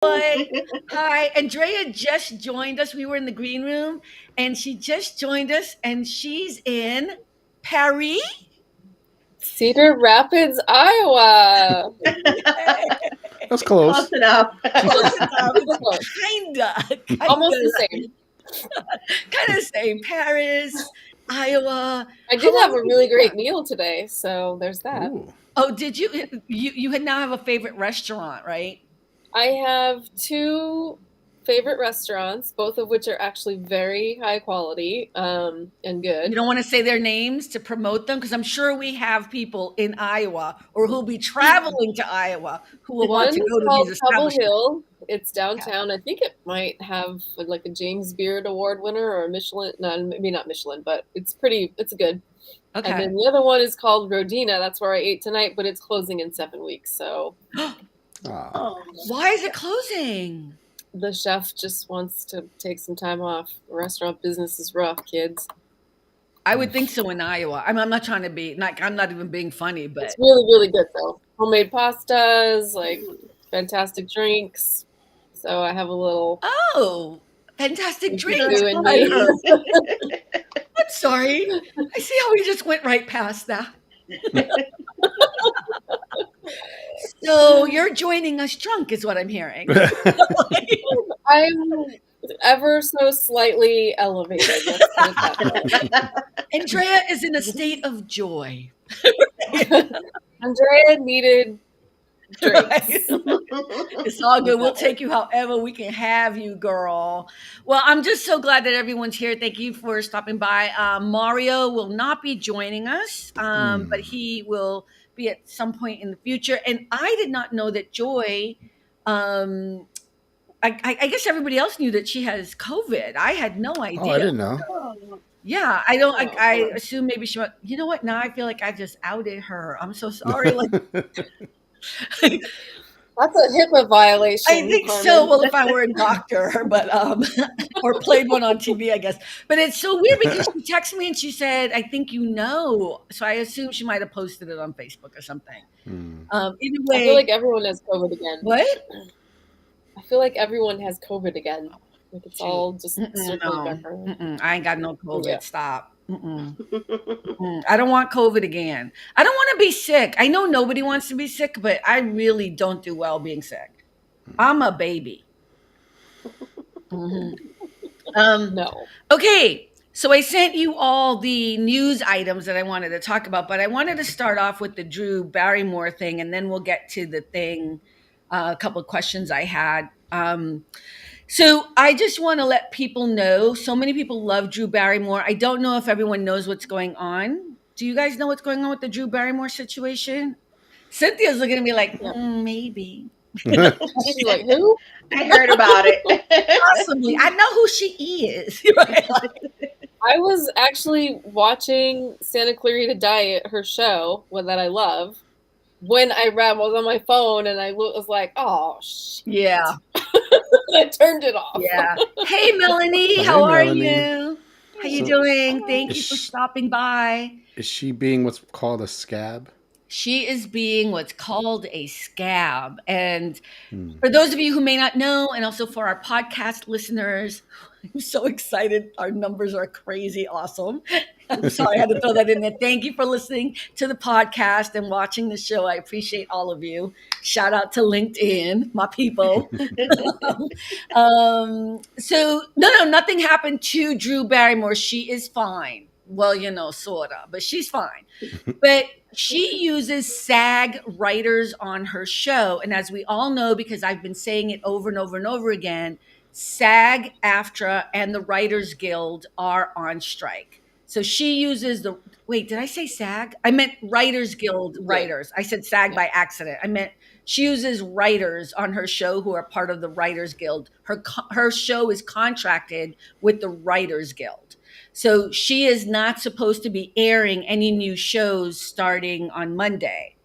Boy. Hi, Andrea just joined us. We were in the green room and she just joined us and she's in Paris. Cedar Rapids, Iowa. That's close. Close enough. Close enough. Close. Kinda. Almost the same. Kind of same. Paris, Iowa. I did have a really great meal today, so there's that. Ooh. Oh, did you? You now have a favorite restaurant, right? I have two favorite restaurants, both of which are actually very high quality and good. You don't want to say their names to promote them because I'm sure we have people in Iowa or who'll be traveling to Iowa who will want One to is go to called these Pebble establishments. Hill. It's downtown. I think it might have like a James Beard Award winner or a Michelin. No, maybe not Michelin, but it's good. Okay. And then the other one is called Rodina. That's where I ate tonight, but it's closing in 7 weeks. So Oh. Why is it closing? the chef just wants to take some time off. Restaurant business is rough, kids. I would think so in Iowa. I'm not trying to be like I'm not even being funny, but It's really, really good though. Homemade pastas, like fantastic drinks. So I have a little oh, fantastic drinks. doing me. I'm sorry. I see how we just went right past that. So you're joining us drunk, is what I'm hearing. I'm ever so slightly elevated. Let's put it that way. Andrea is in a state of joy. Andrea needed drinks. It's all good. We'll take you however we can have you, girl. Well, I'm just so glad that everyone's here. Thank you for stopping by. Mario will not be joining us, but he will be at some point in the future. And I did not know that Joy. I guess everybody else knew that she has COVID. I had no idea. Oh, I didn't know. Yeah, I don't. I assume maybe she. You know what? Now I feel like I just outed her. I'm so sorry. Like. That's a HIPAA violation. I think Carmen. so. Well, if I were a doctor, but or played one on TV, I guess. But it's so weird because she texted me and she said, "I think you know." So I assume she might have posted it on Facebook or something. Either way, I feel like everyone has COVID again. What? I feel like everyone has COVID again. Like it's all just circling back around. I ain't got no COVID. Yeah. Stop. I don't want COVID again. I don't want to be sick. I know nobody wants to be sick, but I really don't do well being sick. I'm a baby. No. Okay, so I sent you all the news items that I wanted to talk about, but I wanted to start off with the Drew Barrymore thing, and then we'll get to the thing, a couple of questions I had. So I just want to let people know, so many people love Drew Barrymore. I don't know if everyone knows what's going on. Do you guys know what's going on with the Drew Barrymore situation? Cynthia's looking at me like, maybe. She's like, who? I heard about it. Possibly. I know who she is. I was actually watching Santa Clarita Diet, her show, one that I love, when I was on my phone and I was like, oh, shit. Yeah. I turned it off. Yeah. Hey, Melanie. Hey, How are Melanie. you? How you So- doing? Thank you for Is- stopping by. Is she being what's called a scab? She is being what's called a scab. And for those of you who may not know, and also for our podcast listeners, I'm so excited. Our numbers are crazy awesome. I'm sorry, I had to throw that in there. Thank you for listening to the podcast and watching the show. I appreciate all of you. Shout out to LinkedIn, my people. So, nothing happened to Drew Barrymore. She is fine. Well, sort of, but she's fine. But she uses SAG writers on her show. And as we all know, because I've been saying it over and over and over again, SAG, AFTRA, and the Writers Guild are on strike. So she uses wait, did I say SAG? I meant Writers Guild writers. I said SAG by accident. I meant she uses writers on her show who are part of the Writers Guild. Her show is contracted with the Writers Guild. So she is not supposed to be airing any new shows starting on Monday.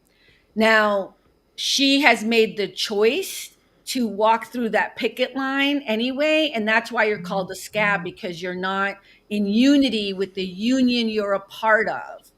Now, she has made the choice to walk through that picket line anyway, and that's why you're called a scab, because you're not in unity with the union you're a part of.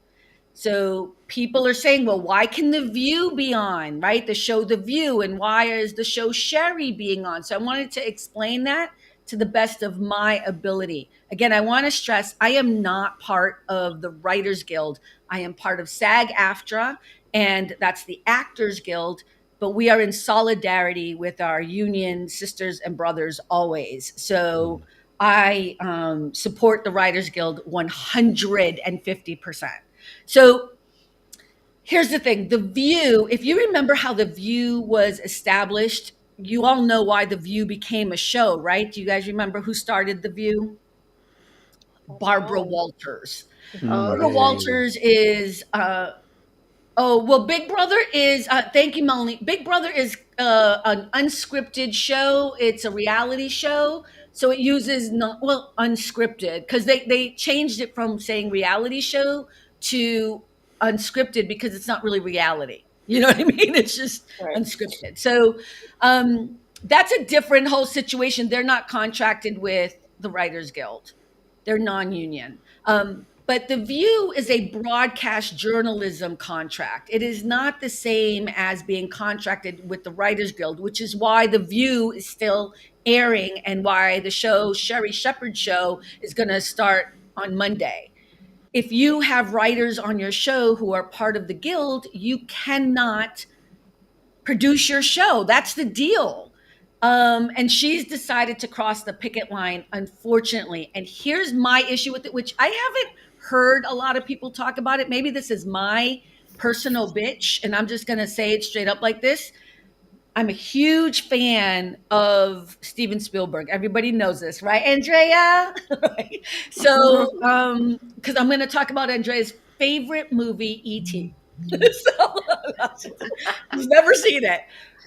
So people are saying, well, why can The View be on, right? The show The View, and why is the show Sherry being on? So I wanted to explain that to the best of my ability. Again, I want to stress I am not part of the Writers Guild. I am part of SAG-AFTRA, and that's the Actors Guild, but we are in solidarity with our union sisters and brothers always. So I support the Writers Guild 150%. So here's the thing. The View, if you remember how The View was established, you all know why The View became a show, right? Do you guys remember who started The View? Barbara Oh. Walters. Oh, Barbara Yeah. Walters is oh, well, Big Brother is, thank you, Melanie. Big Brother is an unscripted show. It's a reality show. So it uses, not, well, unscripted, because they changed it from saying reality show to unscripted because it's not really reality. You know what I mean? It's just Right. unscripted. So that's a different whole situation. They're not contracted with the Writers Guild, they're non union. But The View is a broadcast journalism contract. It is not the same as being contracted with the Writers Guild, which is why The View is still airing and why the show, Sherry Shepherd's show, is going to start on Monday. If you have writers on your show who are part of the guild, you cannot produce your show. That's the deal. And she's decided to cross the picket line, unfortunately. And here's my issue with it, which I haven't heard a lot of people talk about it. Maybe this is my personal bitch, and I'm just going to say it straight up like this. I'm a huge fan of Steven Spielberg. Everybody knows this, right, Andrea? Right. So, because I'm going to talk about Andrea's favorite movie, E.T. So, he's never seen it.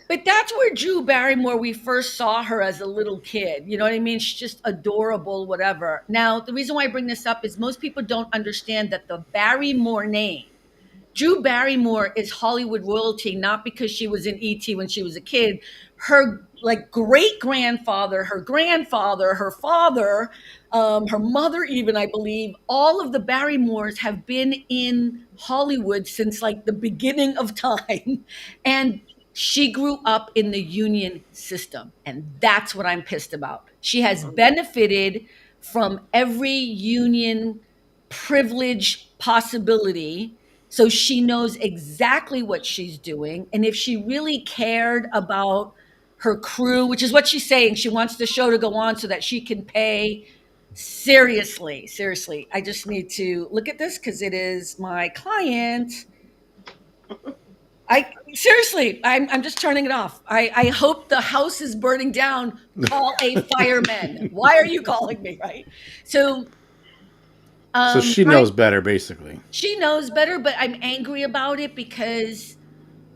But that's where Drew Barrymore, we first saw her as a little kid. You know what I mean? She's just adorable, whatever. Now, the reason why I bring this up is most people don't understand that the Barrymore name, Drew Barrymore, is Hollywood royalty, not because she was in E.T. when she was a kid. Her like great grandfather, her grandfather, her father, her mother, even I believe, all of the Barrymores have been in Hollywood since like the beginning of time, and she grew up in the union system, and that's what I'm pissed about. She has benefited from every union privilege possibility, so she knows exactly what she's doing. And if she really cared about her crew, which is what she's saying, she wants the show to go on so that she can pay. Seriously, I just need to look at this because it is my client. I'm just turning it off. I hope the house is burning down. Call a fireman. Why are you calling me, right? So So she knows better, basically. she knows better, but I'm angry about it because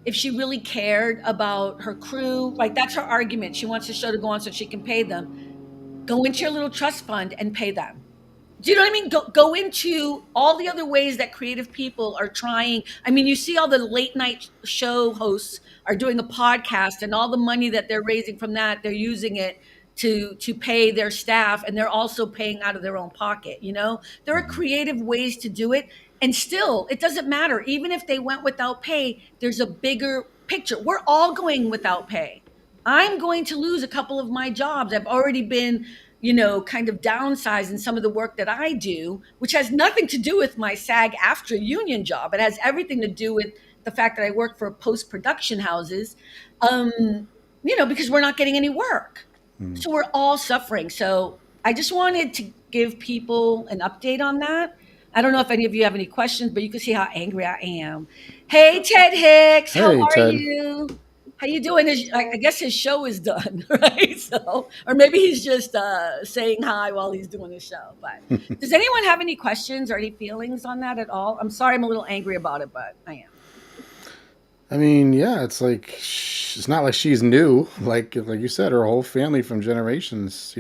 if she really cared about her crew, like that's her argument. She wants the show to go on so she can pay them. Go into your little trust fund and pay them. Do you know what I mean? Go into all the other ways that creative people are trying. I mean, you see all the late night show hosts are doing a podcast, and all the money that they're raising from that, they're using it to pay their staff, and they're also paying out of their own pocket. You know, there are creative ways to do it, and still, it doesn't matter. Even if they went without pay, there's a bigger picture. We're all going without pay. I'm going to lose a couple of my jobs. I've already been, kind of downsizing some of the work that I do, which has nothing to do with my SAG-AFTRA union job. It has everything to do with the fact that I work for post-production houses, because we're not getting any work. So we're all suffering. So I just wanted to give people an update on that. I don't know if any of you have any questions, but you can see how angry I am. Hey, Ted Hicks, how Hey, are Ted. you? How you doing? I guess his show is done, right? So, or maybe he's just saying hi while he's doing the show. But does anyone have any questions or any feelings on that at all? I'm sorry, I'm a little angry about it, but I am. I mean, yeah, it's like it's not like she's new. Like you said, her whole family from generations,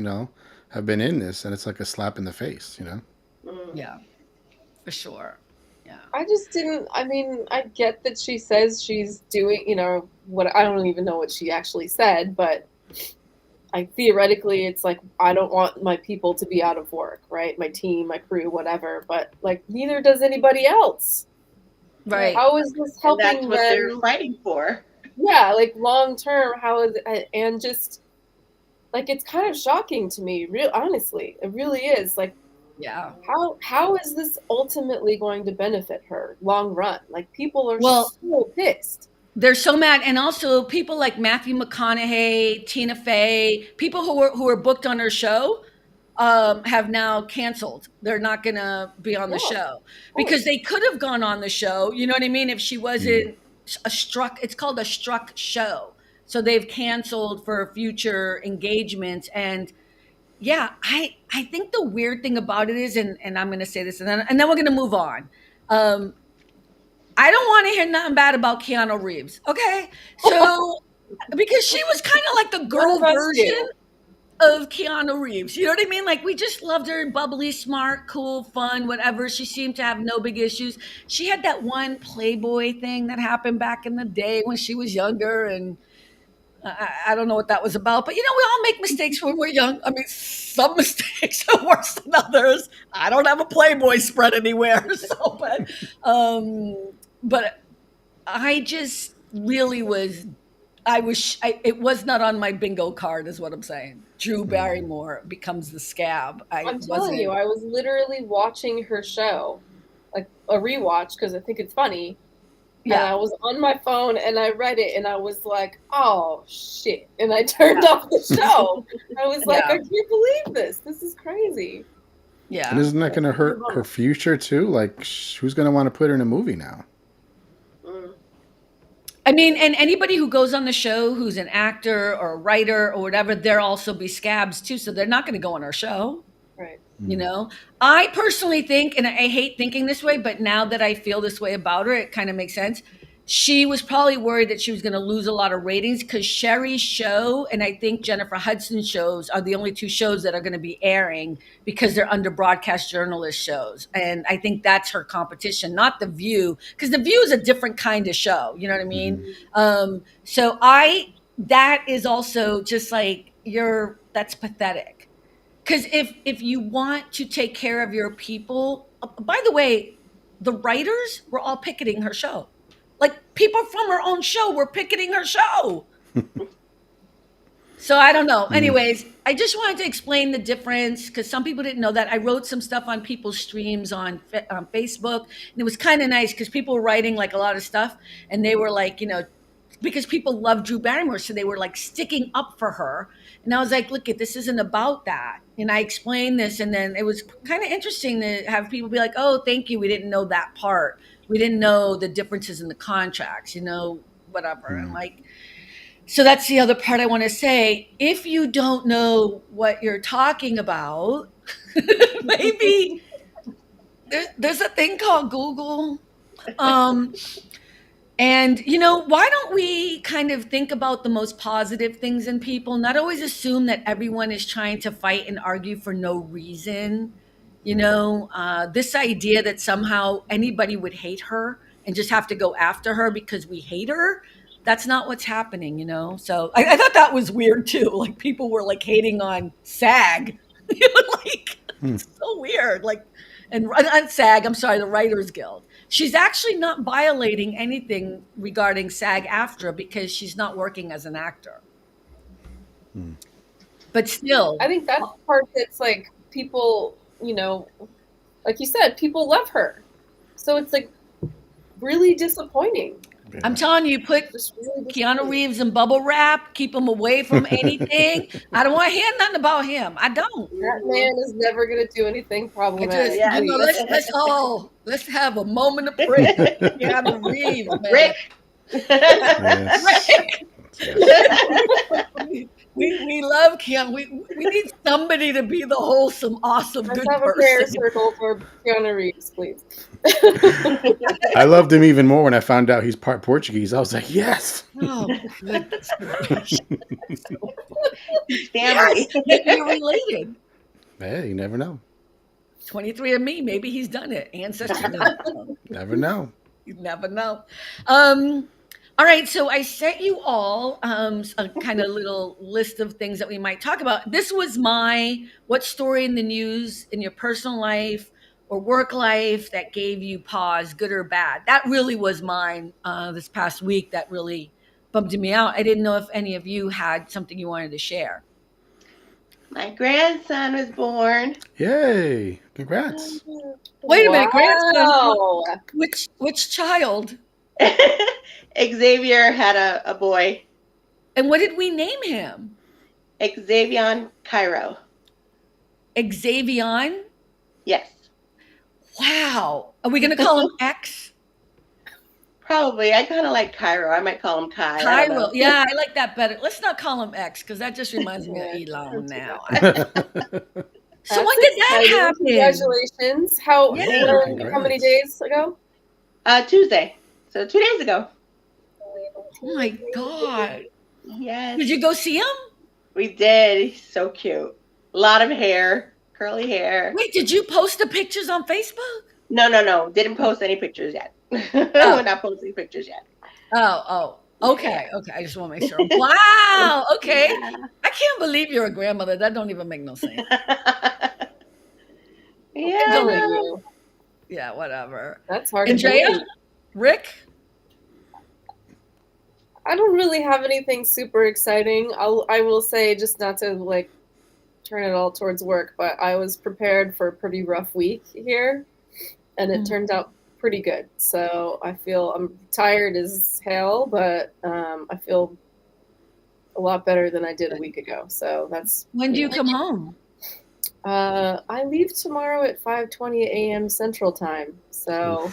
have been in this, and it's like a slap in the face. Yeah, for sure. Yeah. I just didn't. I mean, I get that she says she's doing, what I don't even know what she actually said, but theoretically, it's like I don't want my people to be out of work, right? My team, my crew, whatever. But like, neither does anybody else. Right. How is this And that's helping what they're them? fighting for. Yeah, like long term, how is it? And just like it's kind of shocking to me, real honestly. It really is. Like Yeah. how is this ultimately going to benefit her long run? Like people are Well, so pissed. they're so mad, and also people like Matthew McConaughey, Tina Fey, people who are booked on her show, have now canceled. They're not going to be on the Yeah, of show course. because they could have gone on the show. You know what I mean? If she wasn't a struck, it's called a struck show. So they've canceled for future engagements. And yeah, I think the weird thing about it is, and I'm going to say this, and then we're going to move on. Um, I don't want to hear nothing bad about Keanu Reeves. Okay, so because she was kind of like the What girl about version you? of Keanu Reeves. You know what I mean? Like we just loved her, bubbly, smart, cool, fun, whatever. She seemed to have no big issues. She had that one Playboy thing that happened back in the day when she was younger, and I don't know what that was about. But you know, we all make mistakes when we're young. I mean, some mistakes are worse than others. I don't have a Playboy spread anywhere, so but I just really was. It was not on my bingo card, is what I'm saying. Drew Barrymore becomes the scab. I I'm telling you, wasn't. I was literally watching her show, like a rewatch because I think it's funny. And Yeah, I was on my phone and I read it and I was like, oh shit. And I turned off the show. I was like, yeah, I can't believe this. This is crazy. And yeah. isn't that going to hurt her future too? Like, who's going to want to put her in a movie now? Mm. I mean, and anybody who goes on the show who's an actor or a writer or whatever, they'll also be scabs too. So they're not going to go on our show. Right. You know, I personally think, and I hate thinking this way, but now that I feel this way about her, it kind of makes sense. She was probably worried that she was going to lose a lot of ratings because Sherry's show and I think Jennifer Hudson's shows are the only two shows that are going to be airing because they're under broadcast journalist shows. And I think that's her competition, not The View, because The View is a different kind of show. You know what I mean? So that is also just like, that's pathetic. Because if you want to take care of your people, by the way, the writers were all picketing her show. Like people from her own show were picketing her show. So I don't know. Anyways, I just wanted to explain the difference because some people didn't know that. I wrote some stuff on people's streams on Facebook, and it was kind of nice because people were writing like a lot of stuff, and they were like, because people love Drew Barrymore, so they were like sticking up for her. And I was like, look, this isn't about that. And I explained this, and then it was kind of interesting to have people be like, oh, thank you. We didn't know that part. We didn't know the differences in the contracts, whatever. And like, so that's the other part I want to say. If you don't know what you're talking about, maybe there's a thing called Google. Um, and, why don't we kind of think about the most positive things in people, not always assume that everyone is trying to fight and argue for no reason? This idea that somehow anybody would hate her and just have to go after her because we hate her. That's not what's happening. So I thought that was weird too. Like people were like hating on SAG. Like it's so weird. Like, and on SAG, I'm sorry, the Writers Guild. She's actually not violating anything regarding SAG-AFTRA because she's not working as an actor. But still, I think that's the part that's like people, like you said, people love her. So it's like really disappointing. I'm telling you, put Just really Keanu Reeves in bubble wrap, keep him away from anything. I don't want to hear nothing about him. I don't. That man is never going to do anything I problematic. just, Please. let's have a moment of prayer. Keanu Reeves, man. Rick. We love Keanu. We need somebody to be the wholesome, awesome, Let's good have a prayer person. circle for Keanu Reeves, please. I loved him even more when I found out he's part Portuguese. I was like, yes. Oh, goodness gracious. Family. Maybe you're related. Hey, you never know. 23andMe, maybe he's done it. Ancestry. Never know. You never know. All right, so I sent you all a kind of little list of things that we might talk about. This was my what story in the news in your personal life or work life that gave you pause, good or bad? That really was mine this past week. That really bumped me out. I didn't know if any of you had something you wanted to share. My grandson was born. Yay! Congrats. Wait a minute, grandson. Wow. Which child? Xavier had a boy. And what did we name him? Xavion Cairo. Xavion? Yes. Wow. Are we going to call him X? Probably. I kind of like Cairo. I might call him Kai. I don't Cairo. know. Yeah, I like that better. Let's not call him X because that just reminds me of Yeah. Elon now. That's So when did that exciting. happen? Congratulations. How Yeah. how many days ago? Tuesday. So 2 days ago. Oh my God. Yes. Did you go see him? We did. He's so cute. A lot of hair. Curly hair. Wait, did you post the pictures on Facebook? No. Didn't post any pictures yet. We're not posting pictures yet. Oh. Okay. I just want to make sure. Wow. Okay. Yeah. I can't believe you're a grandmother. That don't even make no sense. Yeah. Good for you. Yeah, whatever. That's hard Andrea? to believe. Rick? I don't really have anything super exciting. I will say, just not to like turn it all towards work, but I was prepared for a pretty rough week here, and it turned out pretty good. So I feel I'm tired as hell, but I feel a lot better than I did a week ago. So that's When do you come home? I leave tomorrow at 5:20 a.m. Central Time. So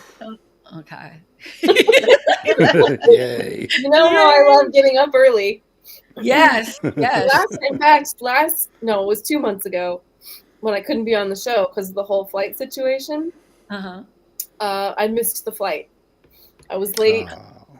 Okay. Yay! you know how I love getting up early. Yes. It was 2 months ago when I couldn't be on the show because of the whole flight situation. Uh-huh. I missed the flight. I was late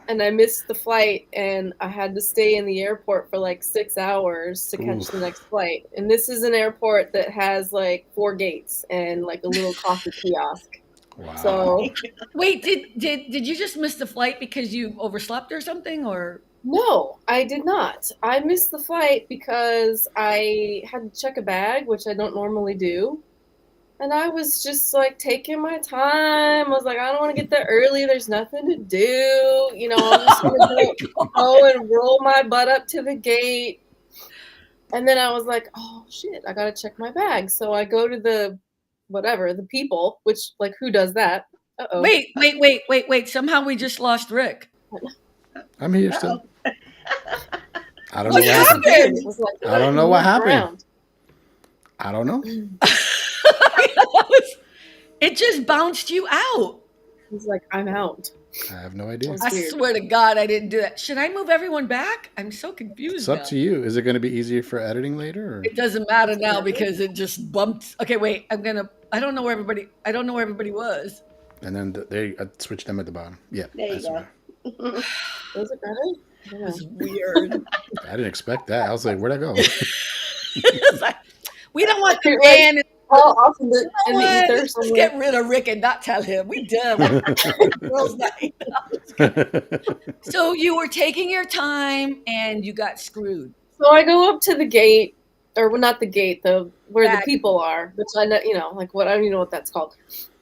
and I missed the flight, and I had to stay in the airport for like 6 hours to catch the next flight. And this is an airport that has like 4 gates and like a little coffee kiosk. Wow. So Wait, did you just miss the flight because you overslept or something, or? no, I did not. I missed the flight because I had to check a bag, which I don't normally do. And I was just like taking my time. I was like, I don't want to get there early. There's nothing to do. You know, I'm just going to go and roll my butt up to the gate. And then I was like, oh, shit, I got to check my bag. So I go to the people, which, like, who does that? Uh-oh. Wait. Somehow we just lost Rick. I'm here still. I don't know What happened? I don't know what happened. I don't know. It just bounced you out. He's like, I'm out. I have no idea. I swear to God, I didn't do that. Should I move everyone back? I'm so confused. It's up to you. Is it going to be easier for editing later? Or? It doesn't matter now because it just bumped. Okay, wait. I don't know where everybody was. And then I switched them at the bottom. Yeah. There you go. Was it better? It was weird. I didn't expect that. I was like, where'd I go? It's like, we don't want the You're man. off in the ether Let's somewhere. get rid of Rick and not tell him. We done. Girls' night. So you were taking your time and you got screwed. So I go up to the gate, or well, not the gate, where the Bag. people are, which I know, like what I don't even know what that's called.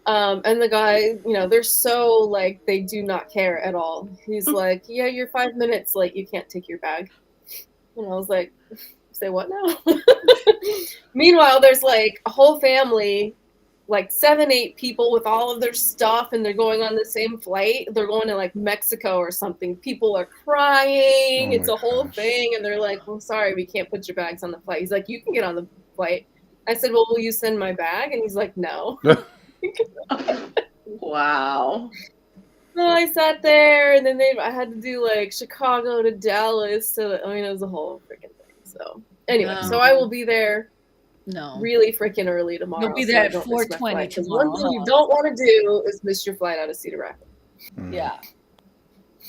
And the guy, they're so like they do not care at all. He's like, "Yeah, you're 5 minutes late. You can't take your bag." And I was like, "Say what now?" Meanwhile, there's like a whole family, like 7-8 people with all of their stuff, and they're going on the same flight. They're going to like Mexico or something. People are crying. It's a whole thing, and they're like, "Well, sorry, we can't put your bags on the flight." He's like, "You can get on the flight." I said, "Well, will you send my bag?" And he's like, "No." Wow. So I sat there, and then I had to do like Chicago to Dallas. So it was a whole freaking thing. So anyway, so I will be there. No. Really freaking early tomorrow. You'll be there at 4:20 tomorrow. One thing you don't want to do is miss your flight out of Cedar Rapids. Yeah.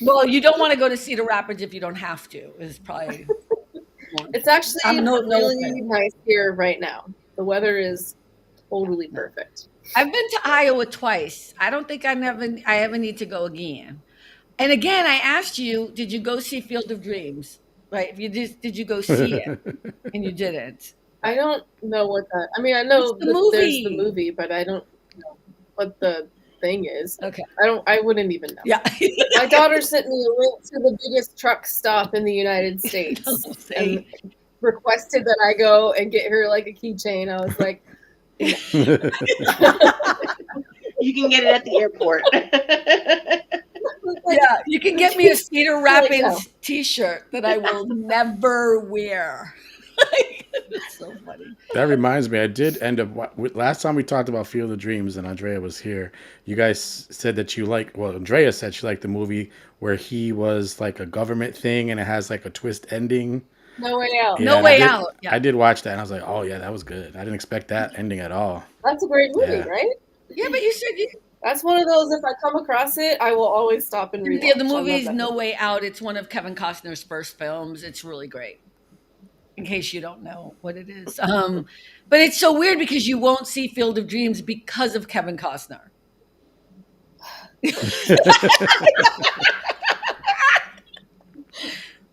Well, you don't want to go to Cedar Rapids if you don't have to. Is probably. It's actually really nice here right now. The weather is totally perfect. I've been to Iowa twice. I don't think I ever need to go again. And again, I asked you, did you go see Field of Dreams? Right? If you did you go see it? And you didn't. I don't know what that. I mean, I know It's the movie. there's the movie, but I don't know. what the thing is. Okay. I wouldn't even know. Yeah. My daughter sent me a link to the biggest truck stop in the United States Don't say. and requested that I go and get her like a keychain. I was like, You can get it at the airport. Yeah, you can get me a Cedar Rapids no. T-shirt that I will never wear. It's so funny. That reminds me, I did end up last time we talked about Field of Dreams and Andrea was here. You guys said that Andrea said she liked the movie where he was like a government thing and it has like a twist ending. No Way Out. Yeah, No and Way Out. Yeah. I did watch that and I was like, oh yeah, that was good. I didn't expect that ending at all. That's a great movie, Yeah. right? Yeah, but you said That's one of those, if I come across it, I will always stop and rewatch. yeah, the I love movie is that No movie. Way Out. It's one of Kevin Costner's first films. It's really great. In case you don't know what it is. But it's so weird because you won't see Field of Dreams because of Kevin Costner.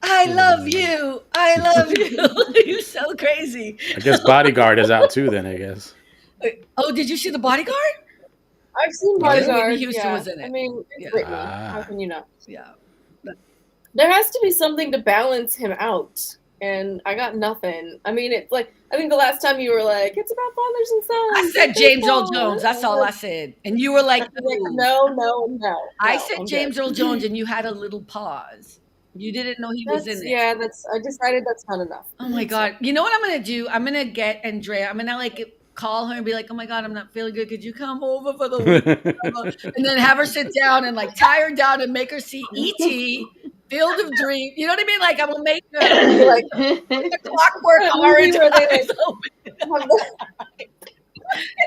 I love you. I love you. You're so crazy. I guess Bodyguard is out too then, I guess. Oh, did you see The Bodyguard? I've seen Because Bodyguard. Whitney Houston Yeah. was in it. I mean, it's Yeah. Whitney. Ah. How can you not? Yeah. There has to be something to balance him out, and I got nothing. I mean, it's like I think the last time you were like, "It's about fathers and sons." I said it's James Earl baseball." Jones. That's all I said. And you were like, I'm like, no. I no, said I'm James good. Earl Jones, and you had a little pause. You didn't know he was in it. Yeah, I decided that's not enough. Oh my God. You know what I'm going to do? I'm going to get Andrea. I'm going to like call her and be like, oh my God, I'm not feeling good. Could you come over for the week? And then have her sit down and like tie her down and make her see E.T., Field of Dreams. You know what I mean? Like I will make her Like the Clockwork that movie Orange where they, eyes like, open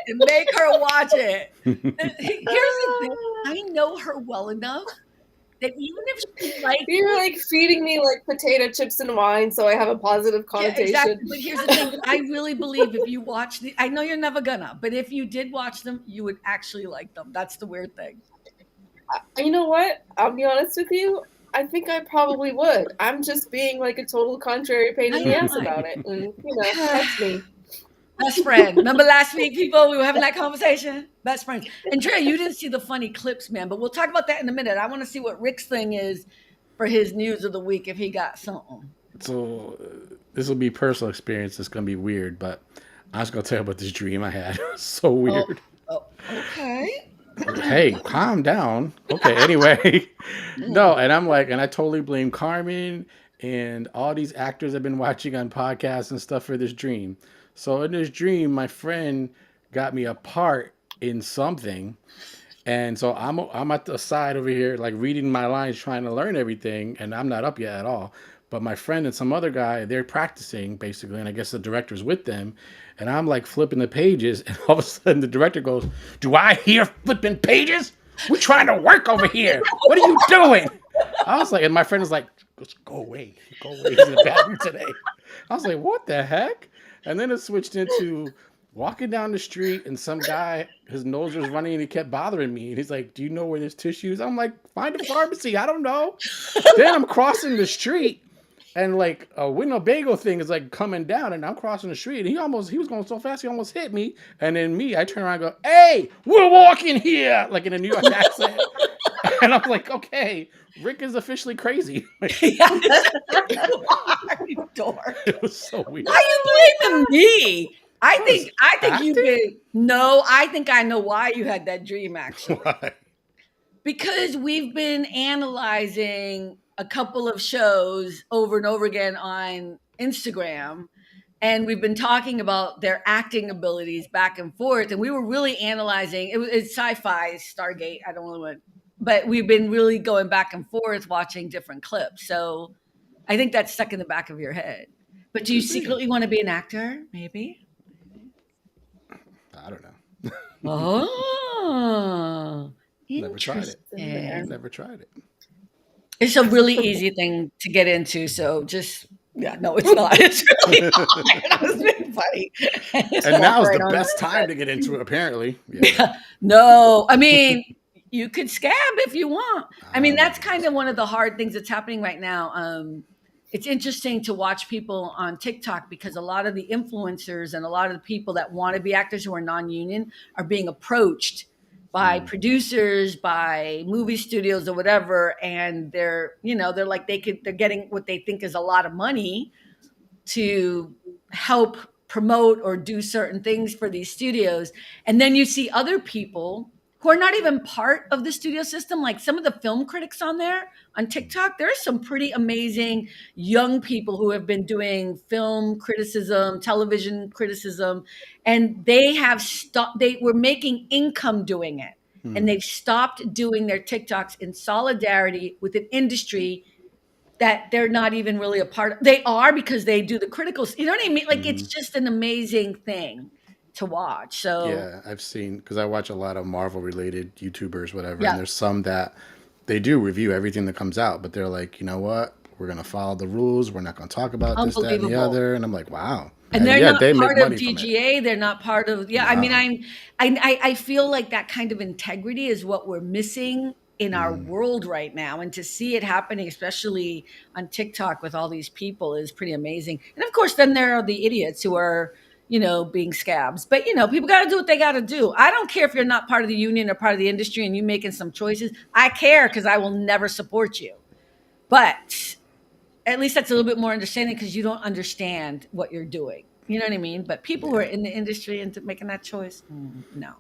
and make her watch it. Here's the thing. I know her well enough that even if she likes you're like feeding me like potato chips and wine, so I have a positive connotation. exactly. But here's the thing. I really believe if you watch I know you're never gonna, but if you did watch them, you would actually like them. That's the weird thing. You know what? I'll be honest with you. I think I probably would. I'm just being like a total contrary pain in the ass about it. And, that's me. Best friend. Remember last week, people, we were having that conversation? Best friends. Andrea, you didn't see the funny clips, man, but we'll talk about that in a minute. I want to see what Rick's thing is for his news of the week if he got something. So this will be personal experience. It's going to be weird, but I was going to tell you about this dream I had. It was so weird. Oh, okay. Hey, calm down. Okay, anyway. No, and I'm like, and I totally blame Carmen and all these actors I've been watching on podcasts and stuff for this dream. So in this dream, my friend got me a part in something. And so I'm at the side over here, like reading my lines, trying to learn everything. And I'm not up yet at all. But my friend and some other guy, they're practicing basically. And I guess the director's with them. And I'm like flipping the pages. And all of a sudden the director goes, "Do I hear flipping pages? We're trying to work over here. What are you doing?" I was like, and my friend was like, "Go away. Go away. He's in the bathroom today." I was like, what the heck? And then it switched into walking down the street and some guy, his nose was running and he kept bothering me. And he's like, "Do you know where there's tissues?" I'm like, "Find a pharmacy. I don't know." Then I'm crossing the street and like a Winnebago thing is like coming down and I'm crossing the street. And he was going so fast, he almost hit me. And then I turn around and go, "Hey, we're walking here," like in a New York accent. And I'm like, okay, Rick is officially crazy. You dork. It was so weird. Why are you blaming me? I think you've acting? been no, I think I know why you had that dream actually. Why? Because we've been analyzing a couple of shows over and over again on Instagram, and we've been talking about their acting abilities back and forth. And we were really analyzing it's sci-fi, Stargate. I don't really want, but we've been really going back and forth watching different clips. So I think that's stuck in the back of your head. But do you secretly want to be an actor? Maybe. I don't know. Oh, Never tried it. interesting. Never tried it. It's a really easy thing to get into. So just, no, it's not. It's really not. That was being funny. And now's right the on best time to get into it, apparently. Yeah. No, I mean, you could scab if you want. I mean, that's kind of one of the hard things that's happening right now. It's interesting to watch people on TikTok because a lot of the influencers and a lot of the people that want to be actors who are non-union are being approached by producers, by movie studios or whatever, and they're like they're getting what they think is a lot of money to help promote or do certain things for these studios. And then you see other people who are not even part of the studio system, like some of the film critics on there on TikTok. There are some pretty amazing young people who have been doing film criticism, television criticism, and they have stopped, they were making income doing it. And they've stopped doing their TikToks in solidarity with an industry that they're not even really a part of. They are, because they do the critical, you know what I mean? Like, it's just an amazing thing to watch. So Yeah, I've seen, because I watch a lot of Marvel related YouTubers, whatever, yeah, and there's some that they do review everything that comes out, but they're like, you know what? We're gonna follow the rules. We're not gonna talk about this, that, and the unbelievable. other. And I'm like, wow. And they're Yeah, not they make part of money from it. DGA. They're not part of, yeah. I mean, Wow. I feel like that kind of integrity is what we're missing in our world right now. And to see it happening, especially on TikTok with all these people, is pretty amazing. And of course, then there are the idiots who are, being scabs. But, people got to do what they got to do. I don't care if you're not part of the union or part of the industry and you making some choices. I care, because I will never support you. But at least that's a little bit more understanding, because you don't understand what you're doing. You know what I mean? But people who are in the industry and making that choice, no.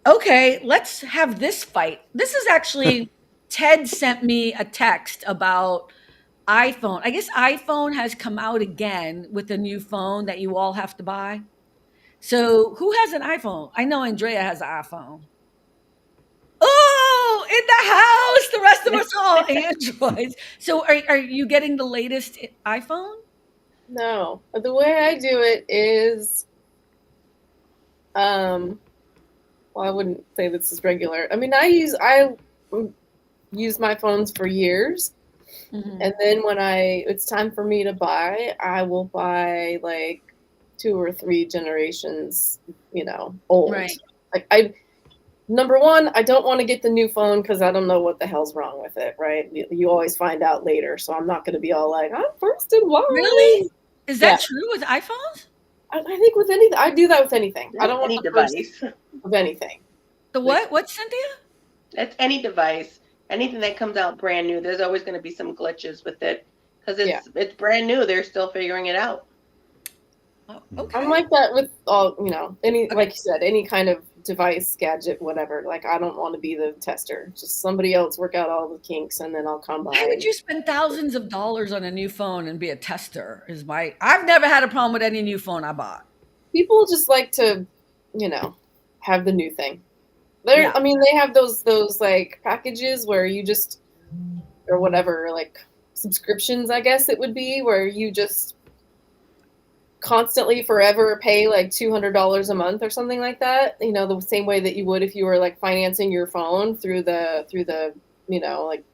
Okay, let's have this fight. This is actually, Ted sent me a text about iPhone. I guess iPhone has come out again with a new phone that you all have to buy. So who has an iPhone? I know Andrea has an iPhone. Oh, in the house. The rest of us all Androids. So are you getting the latest iPhone? No, the way I do it is, well, I wouldn't say this is regular. I mean, I use my phones for years, and then when it's time for me to buy, I will buy like 2 or 3 generations, old. Right. Like number one, I don't want to get the new phone because I don't know what the hell's wrong with it, right? You always find out later, so I'm not going to be all like, I'm first in line. Really? Is that true with iPhones? I think with anything, I do that with anything. I don't want any the first device. of anything. The what? What, Cynthia? That's any device. Anything that comes out brand new, there's always going to be some glitches with it because it's brand new. They're still figuring it out. Oh, okay. I'm like that with all, any, like you said, any kind of device, gadget, whatever. Like, I don't want to be the tester. Just somebody else work out all the kinks, and then I'll come by. Why would you spend thousands of dollars on a new phone and be a tester? I've never had a problem with any new phone I bought. People just like to, have the new thing. I mean, they have those like packages where you just, or whatever, like subscriptions, I guess it would be, where you just constantly forever pay like $200 a month or something like that, the same way that you would if you were like financing your phone through the like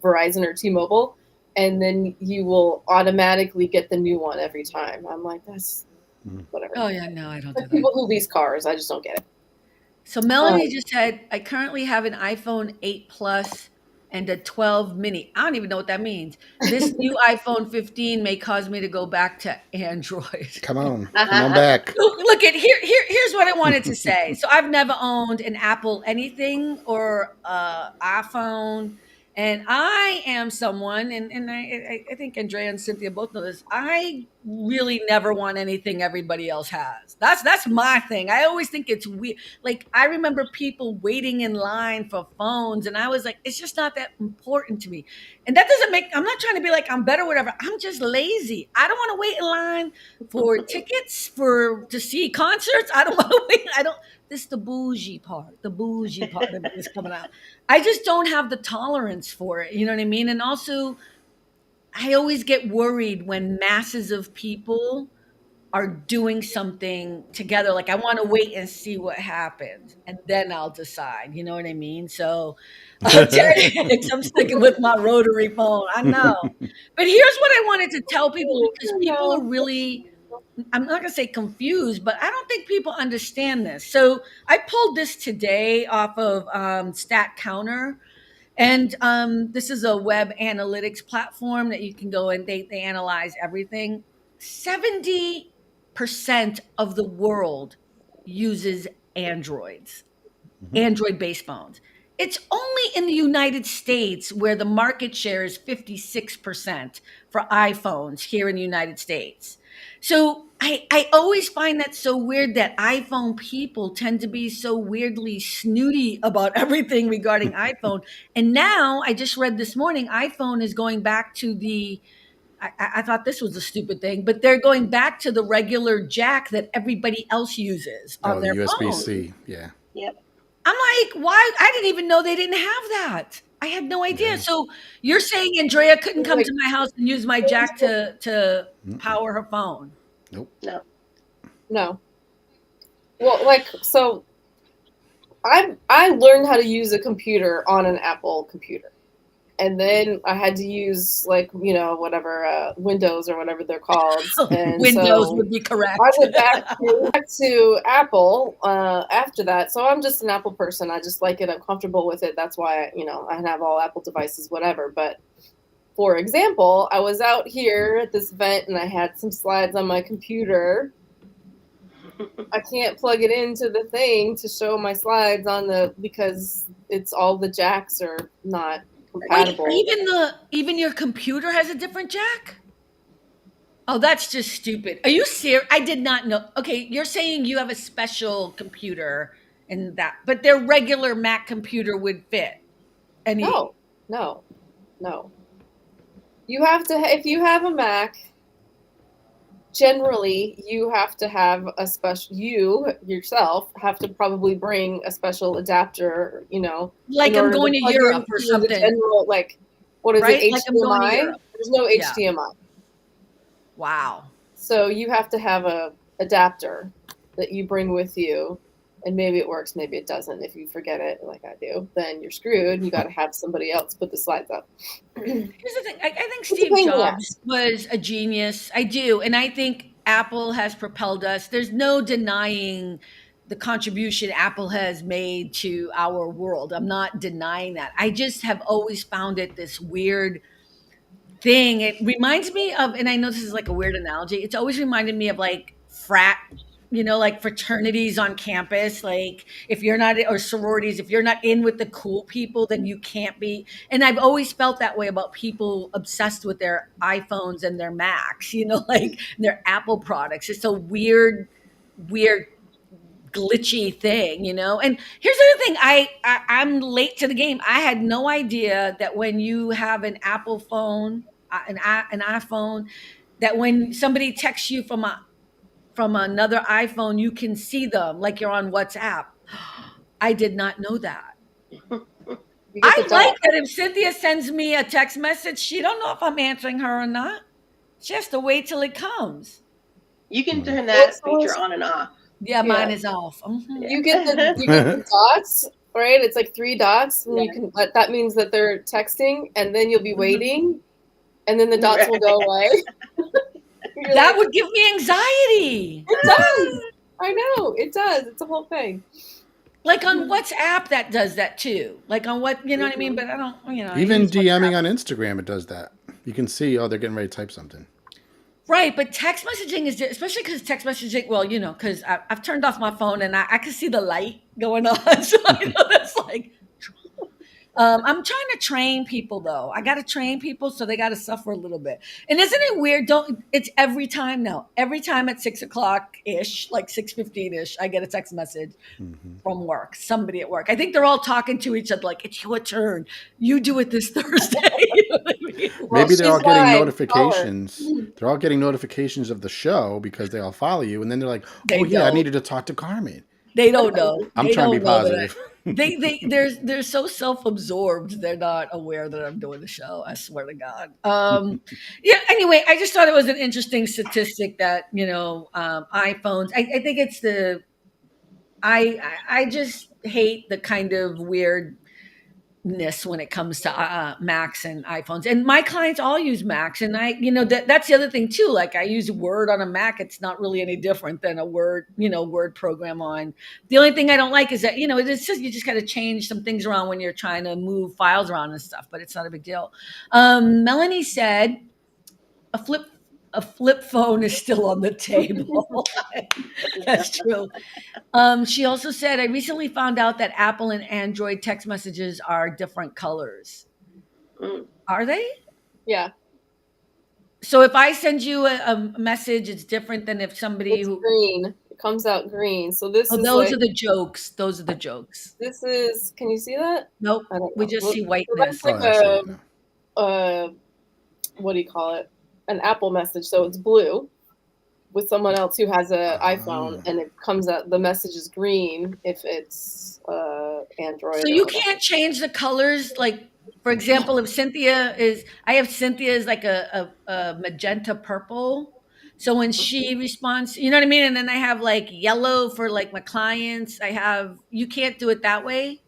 Verizon or T-Mobile, and then you will automatically get the new one every time. I'm like, that's whatever. Oh yeah, no, I don't do that. People who lease cars, I just don't get it. So Melanie just said, I currently have an iPhone 8 Plus and a 12 mini. I don't even know what that means. This new iPhone 15 may cause me to go back to Android. Come on back. Look at here's what I wanted to say. So I've never owned an Apple anything or iPhone. And I am someone, and I think Andrea and Cynthia both know this, I really never want anything everybody else has. That's my thing. I always think it's weird. Like, I remember people waiting in line for phones, and I was like, it's just not that important to me. And that doesn't I'm not trying to be like I'm better, whatever. I'm just lazy. I don't want to wait in line for tickets to see concerts. I don't want to wait. This is the bougie part of me is coming out. I just don't have the tolerance for it. You know what I mean? And also, I always get worried when masses of people are doing something together. Like, I want to wait and see what happens, and then I'll decide. You know what I mean? So I'm sticking with my rotary phone. I know. But here's what I wanted to tell people, because people are really, I'm not going to say confused, but I don't think people understand this. So I pulled this today off of Stat Counter. And this is a web analytics platform that you can go and they analyze everything. 70% of the world uses Androids, Android-based phones. It's only in the United States where the market share is 56% for iPhones here in the United States. So I always find that so weird that iPhone people tend to be so weirdly snooty about everything regarding iPhone. And now I just read this morning, iPhone is going back to I thought this was a stupid thing, but they're going back to the regular jack that everybody else uses on Oh, the their USB phone. C. Yeah. Yep. I'm like, why? I didn't even know they didn't have that. I had no idea. Yeah. So you're saying Andrea couldn't come Like, to my house and use my jack to power her phone? Nope. No. no. Well, like, so I learned how to use a computer on an Apple computer. And then I had to use, like, whatever, Windows or whatever they're called. And Windows so would be correct. I went back to Apple after that. So I'm just an Apple person. I just like it. I'm comfortable with it. That's why, I have all Apple devices, whatever. But for example, I was out here at this event and I had some slides on my computer. I can't plug it into the thing to show my slides because it's all the jacks are not compatible. Wait, even your computer has a different jack? Oh, that's just stupid. Are you serious? I did not know. Okay, you're saying you have a special computer and that, but their regular Mac computer would fit. No. You have to, if you have a Mac, generally you have to have you yourself have to probably bring a special adapter, Like I'm going to Europe or something. The general, like, what is right? it, Like I'm going to HDMI? Europe. There's no Yeah. HDMI. Wow. So you have to have a adapter that you bring with you, and maybe it works, maybe it doesn't. If you forget it, like I do, then you're screwed. You got to have somebody else put the slides up. Here's the thing. I think It's a Steve pain in the Jobs was a genius. I do. And I think Apple has propelled us. There's no denying the contribution Apple has made to our world. I'm not denying that. I just have always found it this weird thing. It reminds me of, and I know this is like a weird analogy, it's always reminded me of like frat, like fraternities on campus. Like if you're not, or sororities, if you're not in with the cool people, then you can't be. And I've always felt that way about people obsessed with their iPhones and their Macs, like their Apple products. It's a weird glitchy thing, And here's the other thing: I'm late to the game. I had no idea that when you have an Apple phone, an iPhone, that when somebody texts you from another iPhone, you can see them like you're on WhatsApp. I did not know that. I like that if Cynthia sends me a text message, she don't know if I'm answering her or not. She has to wait till it comes. You can turn that feature on and off. Yeah, mine is off. Mm-hmm. You get the dots, right? It's like 3 dots, and you can. That means that they're texting, and then you'll be waiting, and then the dots will go away. That would give me anxiety. It does. I know it does. It's a whole thing. Like on WhatsApp, that does that too. Like on what what I mean? But I don't. Even DMing on Instagram, it does that. You can see, they're getting ready to type something. Right, but text messaging is especially because text messaging. Well, because I've turned off my phone and I can see the light going on, so that's like. I'm trying to train people though. I got to train people, so they got to suffer a little bit. And isn't it weird? It's every time now. Every time at 6:00 ish, like 6:15 ish, I get a text message from work. Somebody at work. I think they're all talking to each other like, "It's your turn. You do it this Thursday." What I mean? Maybe they're all getting notifications. They're all getting notifications of the show because they all follow you, and then they're like, "Oh yeah, I needed to talk to Carmen." They don't know. I'm trying to be positive. They're so self-absorbed. They're not aware that I'm doing the show. I swear to God. Yeah. Anyway, I just thought it was an interesting statistic that iPhones. I think it's I just hate the kind of weirdness when it comes to Macs and iPhones. And my clients all use Macs, and that's the other thing too. Like I use Word on a Mac; it's not really any different than a Word program on. The only thing I don't like is that it's just you just got to change some things around when you're trying to move files around and stuff. But it's not a big deal. Melanie said a flip a flip phone is still on the table. That's true. She also said, I recently found out that Apple and Android text messages are different colors. Mm. Are they? Yeah, So if I send you a message, it's different than if somebody it's who. green. It comes out green. So this Oh, is those like, are the jokes. Those are the jokes. this is, can you see that? Nope. I don't We know. just see So that's whiteness. Oh, like I see it now. what do you call it? An Apple message. So it's blue with someone else who has an iPhone, and it comes out, the message is green if it's Android So or you whatever. can't change the colors. Like, for example, if Cynthia is, I have Cynthia as like a magenta purple. So when she responds, you know what I mean? And then I have like yellow for like my clients. You can't do it that way.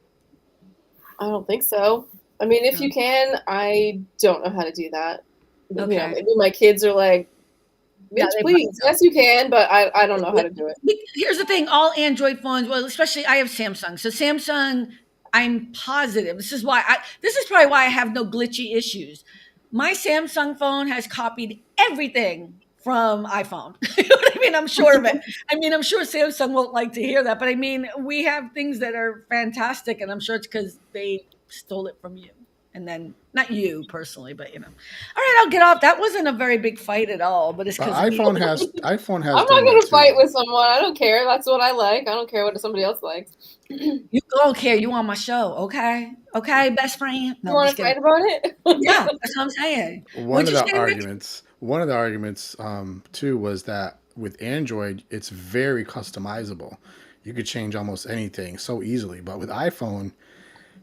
I don't think so. I mean, if No. you can, I don't know how to do that. You know, Okay. maybe my kids are like, Yeah, bitch, they please. probably Yes, you can, but I don't know how to do it. Here's the thing, all Android phones, well, especially I have Samsung. So Samsung, I'm positive. This is probably why I have no glitchy issues. My Samsung phone has copied everything from iPhone. You know what I mean? I'm sure of it. I mean, I'm sure Samsung won't like to hear that, but I mean, we have things that are fantastic, and I'm sure it's because they stole it from you. And then not you personally, but all right, I'll get off. That wasn't a very big fight at all, but it's because iPhone has I'm not done that gonna fight too. with someone. I don't care. That's what I like. I don't care what somebody else likes. You you don't care. You on my show, okay? Okay, best friend. No, I'm want just to kidding. fight about it? Yeah, that's what I'm saying. One What'd of you the say, Rick? arguments, one of the arguments, too, was that with Android, it's very customizable. You could change almost anything so easily, but with iPhone,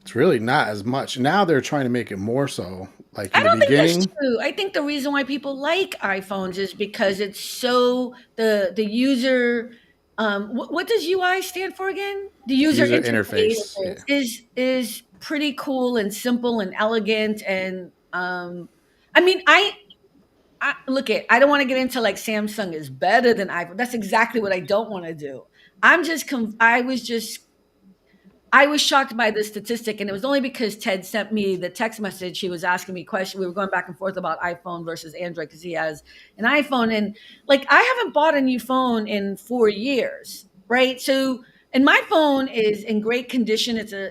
it's really not as much. Now they're trying to make it more so. Like in I the don't think that's beginning, true. I think the reason why people like iPhones is because it's so the user. What does UI stand for again? The user user interface interface. Yeah, is pretty cool and simple and elegant and I mean I look at I don't want to get into like Samsung is better than iPhone. That's exactly what I don't want to do. I was shocked by the statistic, and it was only because Ted sent me the text message. He was asking me questions. We were going back and forth about iPhone versus Android because he has an iPhone, and like I haven't bought a new phone in 4 years, right? So, and my phone is in great condition. It's a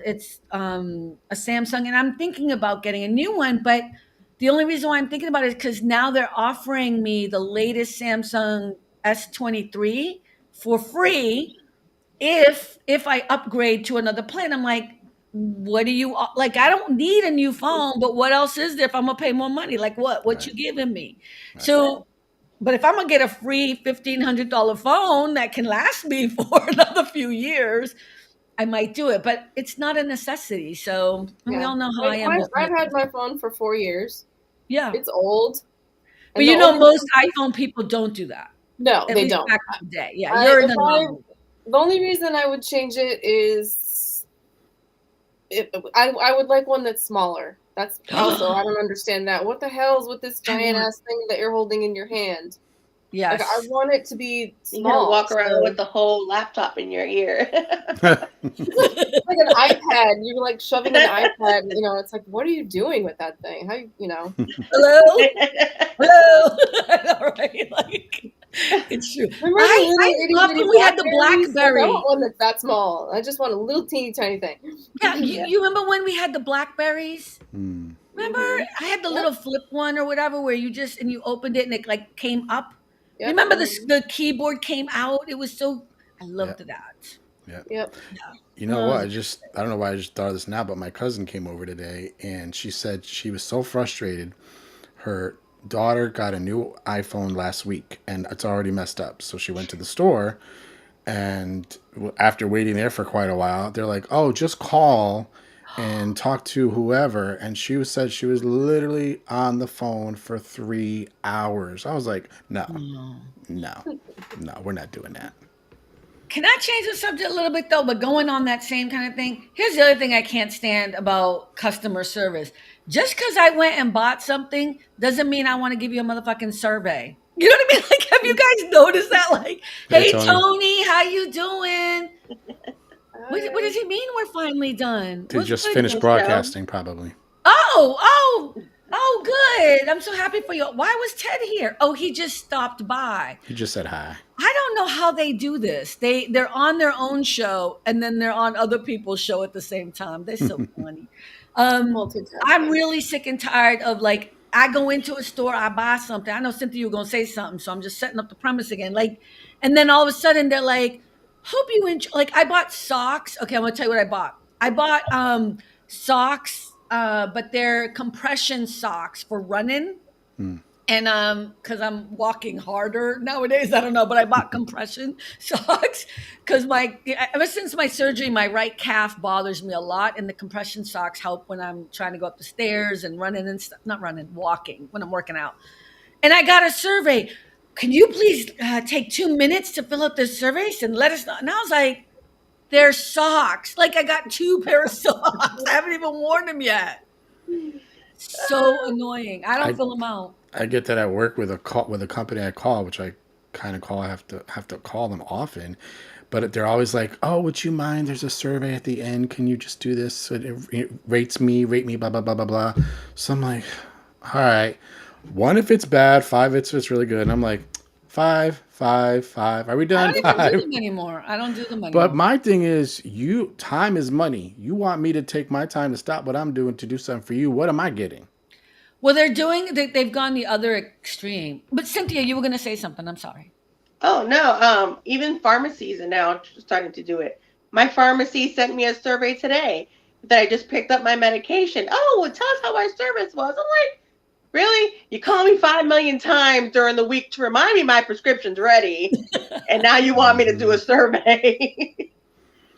Samsung, and I'm thinking about getting a new one, but the only reason why I'm thinking about it is because now they're offering me the latest Samsung S23 for free if I upgrade to another plan. I'm like, what do you like? I don't need a new phone, but what else is there if I'm gonna pay more money? Like what? What right, you giving me? right. So, but if I'm gonna get a free $1,500 phone that can last me for another few years, I might do it. But it's not a necessity. So, and we Yeah. all know how I am with I've had phone. my phone for 4 years. Yeah, It's old, but and the only most reason, iPhone people don't do that. no, At they least don't. back in the day. Yeah, I you're in if the I normal. The only reason I would change it is I would like one that's smaller. That's also, I don't understand that. What the hell is with this I giant want ass thing that you're holding in your hand? Like I yes. want it to be You're gonna small. walk around with So the whole laptop in your ear. like an iPad. You're like shoving an iPad. It's like, what are you doing with that thing? Hello. Hello. I know, right? Like, it's true. Remember the I little itty loved bitty when we had the Blackberries? Like I want BlackBerry. one that's that small. I just want a little teeny tiny thing. Yeah, Yeah. you remember when we had the BlackBerries? Hmm. Remember? Mhm. I had the Yep. little flip one or whatever where you opened it and it like came up. Yep. Remember Mhm. the keyboard came out? It was so I Yeah, loved that. yeah. Yep. Yeah. You know No, what? I don't know why I just thought of this now, but my cousin came over today and she said she was so frustrated. Her daughter got a new iPhone last week and it's already messed up. So she went to the store and after waiting there for quite a while, they're like, "Oh, just call and talk to whoever." And said she was literally on the phone for 3 hours. I was like, "No, no. no, no, we're not doing that." Can I change the subject a little bit though? But going on that same kind of thing, here's the other thing I can't stand about customer service. Just because I went and bought something doesn't mean I want to give you a motherfucking survey. You know what I mean? Like, have you guys noticed that? Like, Hey, hey Tony. Tony, how you doing? What does Hi. he mean we're finally done? They What's just good? finished Michelle. broadcasting, probably. Oh, Oh, good. I'm so happy for you. Why was Ted here? Oh, he just stopped by. You just said hi. I don't know how they do this. They're on their own show and then they're on other people's show at the same time. They're so funny. I'm Multitasking. really sick and tired of like I go into a store, I buy something. I know Cynthia, you were gonna say something, so I'm just setting up the premise again. Like, and then all of a sudden they're like, "Hope you enjoy." Like, I bought socks. Okay, I'm gonna tell you what I bought. I bought socks, but they're compression socks for running. Hmm. And because I'm walking harder nowadays, I don't know, but I bought compression socks because ever since my surgery, my right calf bothers me a lot, and the compression socks help when I'm trying to go up the stairs and running and stuff. Not running, walking when I'm working out. And I got a survey. Can you please take 2 minutes to fill out this surveys and let us know? And I was like, they're socks. Like I got two pair of socks. I haven't even worn them yet. So annoying. I don't I fill them out. I get that at work with a company I call, which I kind of call. I have to call them often, but they're always like, "Oh, would you mind? There's a survey at the end. Can you just do this? So it rate me, blah blah blah blah blah." So I'm like, "All right, one if it's bad, five if it's really good." And I'm like, five, five, five. Are we I done? don't even do Five. them anymore. I don't do them But anymore. my thing is, time is money. You want me to take my time to stop what I'm doing to do something for you. What am I getting? Well, they've gone the other extreme. But Cynthia, you were going to say something. I'm sorry. Oh no, even pharmacies are now starting to do it. My pharmacy sent me a survey today that I just picked up my medication. Oh, well, tell us how my service was. I'm like, really? You call me 5 million times during the week to remind me my prescription's ready, and now you want me to do a survey?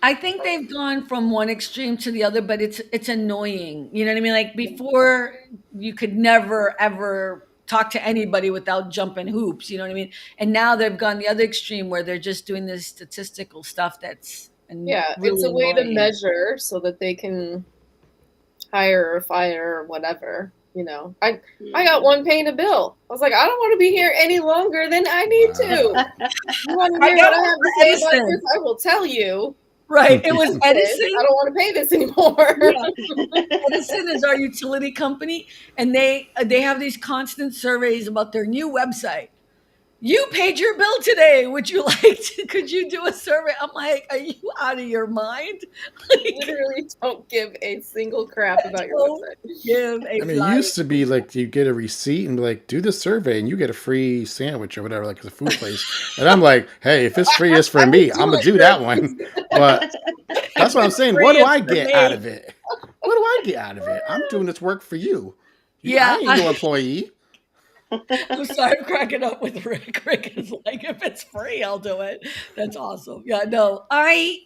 I think they've gone from one extreme to the other, but it's annoying. You know what I mean? Like before, you could never ever talk to anybody without jumping hoops. You know what I mean? And now they've gone the other extreme where they're just doing this statistical stuff that's Yeah, it's really a way to annoying. measure so that they can hire or fire or whatever. You know, I got one paying a bill. I was like, I don't want to be here any longer than I need to. You want to I hear got what I one have to for say about Edison. this? I will tell you. Right. It was This. Edison. I don't want to pay this anymore. Yeah. Edison is our utility company, and they have these constant surveys about their new website. You paid your bill today. Would you like to? Could you do a survey? I'm like, are you out of your mind? Like, Literally don't give a single crap about your don't website. give a I mean, it flying used to be like you get a receipt and be like, do the survey and you get a free sandwich or whatever, like it's a food place. And I'm like, hey, if it's free, it's for I would me. do I'm gonna it do for that one. But that's what I'm saying. What do free I for get out me. of it? What do I get out of it? I'm doing this work for you. I Yeah, ain't no employee. I'm sorry, I'm cracking up with Rick. Rick is like, if it's free, I'll do it. That's awesome. Yeah, no, I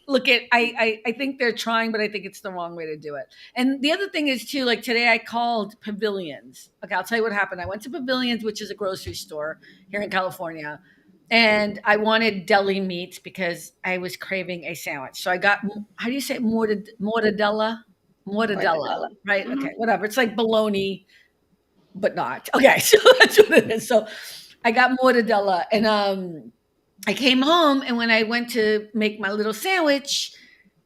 think they're trying, but I think it's the wrong way to do it. And the other thing is too, like today I called Pavilions. Okay, I'll tell you what happened. I went to Pavilions, which is a grocery store here in California, and I wanted deli meats because I was craving a sandwich. So I got, how do you say it? Mortadella? Mortadella, Mortadella. right? Mhm. Okay, whatever. It's like bologna but not. Okay, so that's what it is. So I got mortadella and I came home and when I went to make my little sandwich,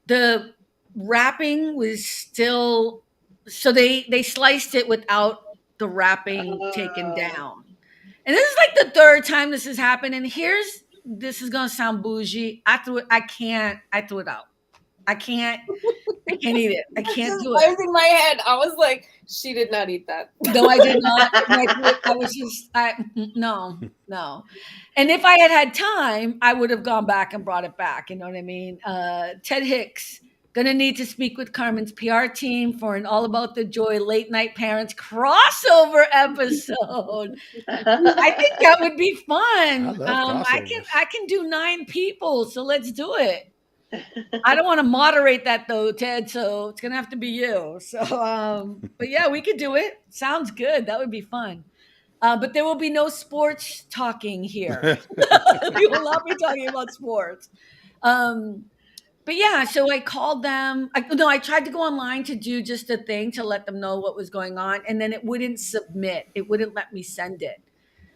the wrapping was still so they sliced it without the wrapping taken Oh. down. And this is like the third time this has happened. And this is gonna sound bougie. I threw it out. I can't I can't eat it. I can't do it. I was in my head. I was like, she did not eat that. No, I did not. I was just, no, no. And if I had had time, I would have gone back and brought it back. You know what I mean? Ted Hicks, gonna need to speak with Carmen's PR team for an All About the Joy late night parents crossover episode. I think that would be I fun. love I crossovers. can do 9 people, so let's do it. I don't want to moderate that though, Ted. So it's gonna have to be you. So, but yeah, we could do it. Sounds good. That would be fun. But there will be no sports talking here. We will not be talking about sports. Um, but yeah, so I called them. I tried to go online to do just a thing to let them know what was going on, and then it wouldn't submit. It wouldn't let me send it.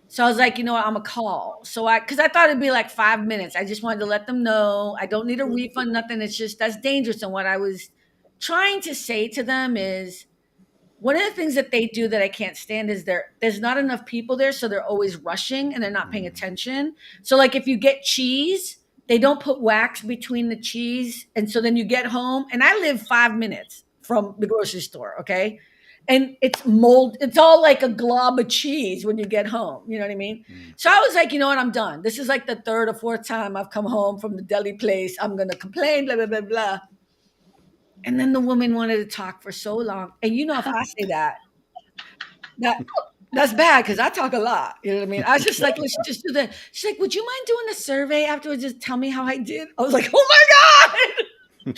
So I was like, you know what, I'm a call. Because I thought it'd be like 5 minutes. I just wanted to let them know I don't need a refund, nothing. It's just that's dangerous. And what I was trying to say to them is one of the things that they do that I can't stand is there's not enough people there, so they're always rushing and they're not paying attention. So like if you get cheese, they don't put wax between the cheese, and so then you get home. And I live 5 minutes from the grocery store, okay? And it's mold. It's all like a glob of cheese when you get home. You know what I mean? So I was like, you know what? I'm done. This is like the third or fourth time I've come home from the deli place. I'm gonna complain, blah blah blah blah. And then the woman wanted to talk for so long. And you know, if I say that that's bad because I talk a lot. You know what I mean? I was just like, let's just do that. She's like, would you mind doing a survey afterwards? Just tell me how I did. I was like, oh my God.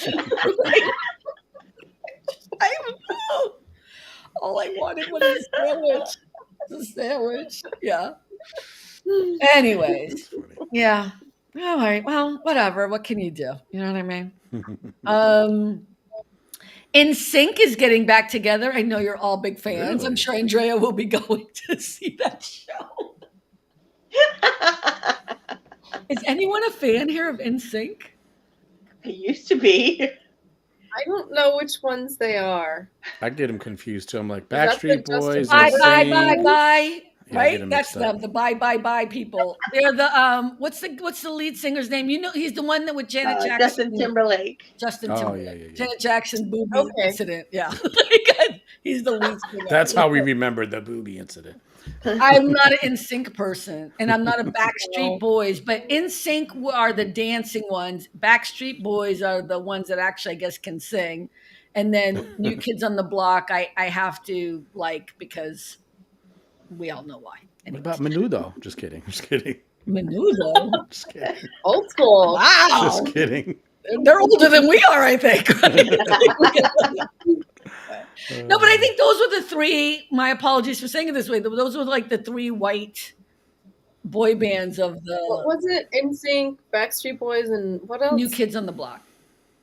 I don't know. All I wanted was a sandwich. A sandwich. Yeah. Anyways. Yeah. All right. Well, whatever. What can you do? You know what I mean? NSYNC is getting back together. I know you're all big fans. Really? I'm sure Andrea will be going to see that show. Is anyone a fan here of NSYNC? I used to be. I don't know which ones they are. I get them confused too. I'm like Is that the Backstreet Boys. Justin Bye, Bieber? bye, NSYNC. bye, bye. Yeah, I get Right? 'em That's mixed up. them, the bye people. They're the what's the lead singer's name? You know, he's the one that with Janet Jackson. Justin Timberlake. Justin Oh, Timberlake. yeah. Janet Jackson booby Okay. incident. Yeah. He's the lead singer. That's how we remember the booby incident. I'm not an NSYNC person, and I'm not a Backstreet No. Boys, but NSYNC are the dancing ones. Backstreet Boys are the ones that actually, I guess, can sing. And then New Kids on the Block, I have to like because we all know why. What about Menudo? Just kidding. Menudo. Just kidding. Old school. Wow. Just kidding. They're older than we are, I think. No, but I think those were the three. My apologies for saying it this way. Those were like the three white boy bands of What the was it? NSYNC, Backstreet Boys, and what else? New Kids on the Block.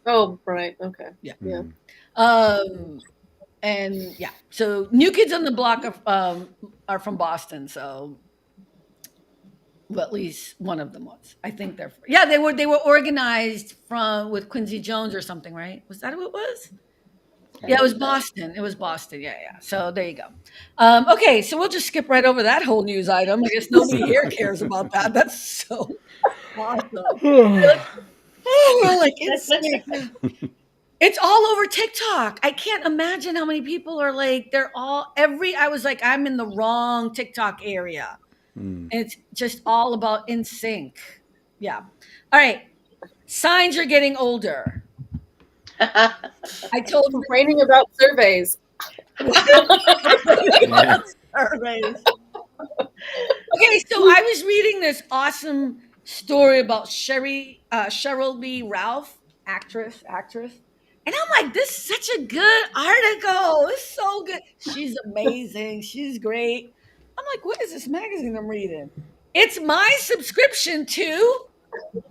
Oh, right. Okay. Yeah. Yeah. And yeah, so New Kids on the Block are from Boston. So, well, at least one of them was. I think they were organized with Quincy Jones or something, right? Was that who it was? Yeah, it was Boston. Yeah. So there you go. Okay, so we'll just skip right over that whole news item. I guess nobody here cares about that. That's so awesome. We're like, it's all over TikTok. I can't imagine how many people are like, I was like, I'm in the wrong TikTok area. And it's just all about NSYNC. Yeah. All right. Signs you're getting older. I told Complaining about surveys. Yeah. surveys. Okay, so I was reading this awesome story about Cheryl Lee Ralph, actress. And I'm like, this is such a good article. It's so good. She's amazing. She's great. I'm like, what is this magazine I'm reading? It's my subscription to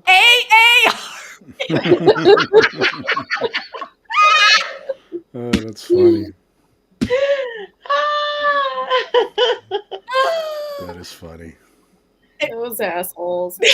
AAR. Oh, that's funny. That is funny. Those assholes. I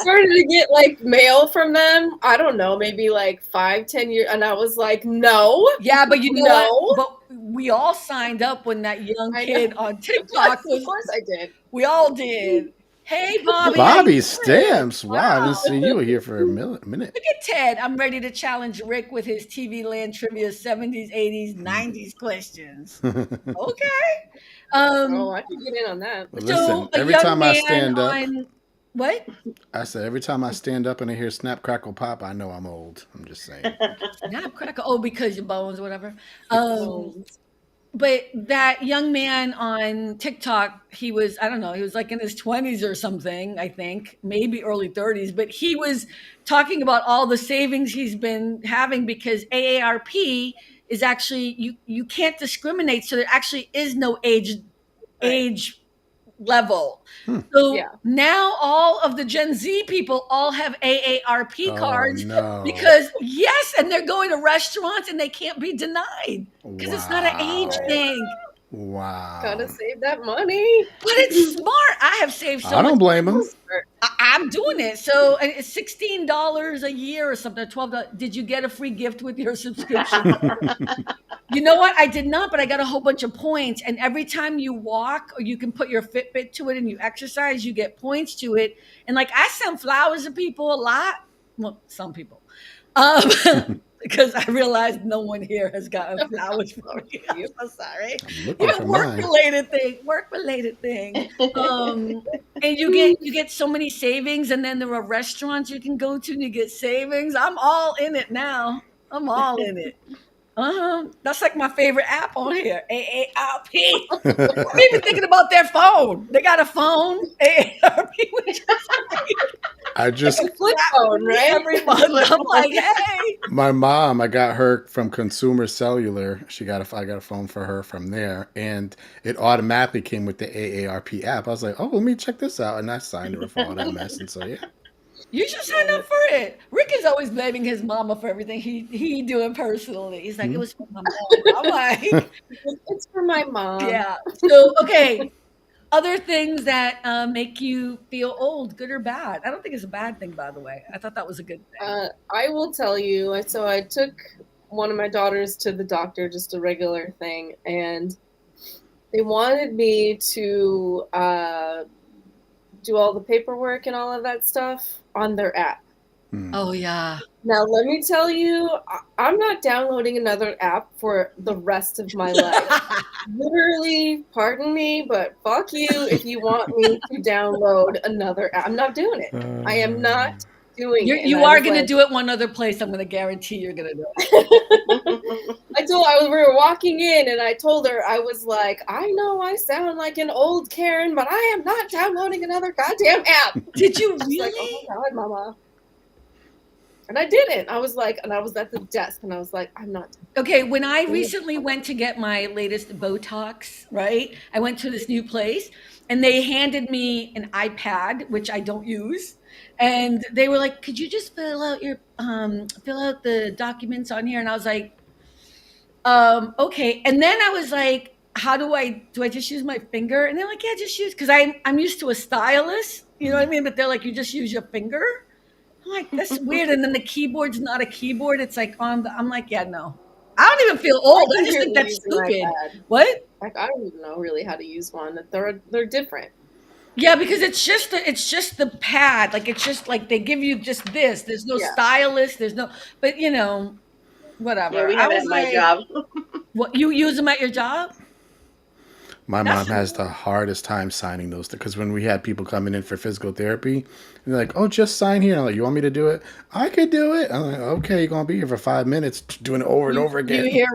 started to get like mail from them. I don't know, maybe like 5-10 years, and I was like, no. Yeah, but you know No. what? But we all signed up when that young I kid know. on TikTok Of course I did. We all did. Hey, Bobby. Bobby Stamps. Wow, I Wow. haven't seen you here for a minute. Look at Ted. I'm ready to challenge Rick with his TV Land trivia 70s, 80s, 90s questions. Okay. Oh, I can get in on that. Well, So listen, a every young time I man stand up, on- What? I said every time I stand up and I hear snap crackle pop, I know I'm old. I'm just saying. Not cracker. Oh, because your bones or whatever. Bones. But that young man on TikTok, he was like in his 20s or something, I think, maybe early 30s, but he was talking about all the savings he's been having because AARP is actually, you can't discriminate. So there actually is no age level. So Yeah. now all of the Gen Z people all have AARP cards no. because yes, and they're going to restaurants and they can't be denied because it's not an age Wow. thing. Wow. Gotta save that money. But it's smart. I have saved so I don't much. blame him. I I'm doing it. So it's $16 a year or something, $12. Did you get a free gift with your subscription? You know what? I did not, but I got a whole bunch of points. And every time you walk or you can put your Fitbit to it and you exercise, you get points to it. And like I send flowers to people a lot. Well, some people. Because I realized no one here has gotten flowers for me. I'm so sorry. I'm looking for Work mine. related thing. And you get so many savings, and then there are restaurants you can go to and you get savings. I'm all in it now. I'm all in it. That's like my favorite app on here. AARP. I'm even thinking about their phone. They got a phone. AARP, which is I just a flip phone, right? every month. I'm like, hey. my mom, I got her from Consumer Cellular. I got a phone for her from there, and it automatically came with the AARP app. I was like, oh, let me check this out, and I signed her for all that mess. And so yeah, You should sign up for it. Rick is always blaming his mama for everything he doing personally. He's like, it was for my mom. I'm like, It's for my mom. yeah. So okay. Other things that make you feel old, good or bad. I don't think it's a bad thing, by the way. I thought that was a good thing. I will tell you. So I took one of my daughters to the doctor, just a regular thing, and they wanted me to do all the paperwork and all of that stuff on their app. Oh yeah. Now let me tell you, I'm not downloading another app for the rest of my life. Literally, pardon me, but fuck you if you want me to download another app. I'm not doing it. I am not doing it. You are going to do it one other place. I'm going to guarantee you're going to do it. We were walking in and I told her, I was like, I know I sound like an old Karen, but I am not downloading another goddamn app. Did you She's really? like, oh my God, mama. And I didn't. I was at the desk and I was like, I'm not. Okay, when I recently went to get my latest Botox, right? I went to this new place and they handed me an iPad, which I don't use. And they were like, could you just fill out the documents on here? And I was like, okay. And then I was like, do I just use my finger? And they're like, yeah, just use, because I'm used to a stylus, you know what I mean? But they're like, you just use your finger. I'm like, that's weird. And then the keyboard's not a keyboard. It's like I'm like, yeah, no. I don't even feel old. I just think that's stupid. What? Like, I don't even know really how to use one. They're different. Yeah, because it's just the pad. Like it's just like they give you just this. There's no stylus. There's no, but whatever. Yeah, we have it at my job. What, you use them at your job? My mom has the hardest time signing those because when we had people coming in for physical therapy, they're like, "Oh, just sign here." I'm like, "You want me to do it?" I could do it. I'm like, "Okay, you're gonna be here for 5 minutes doing it over and over again." Do you hear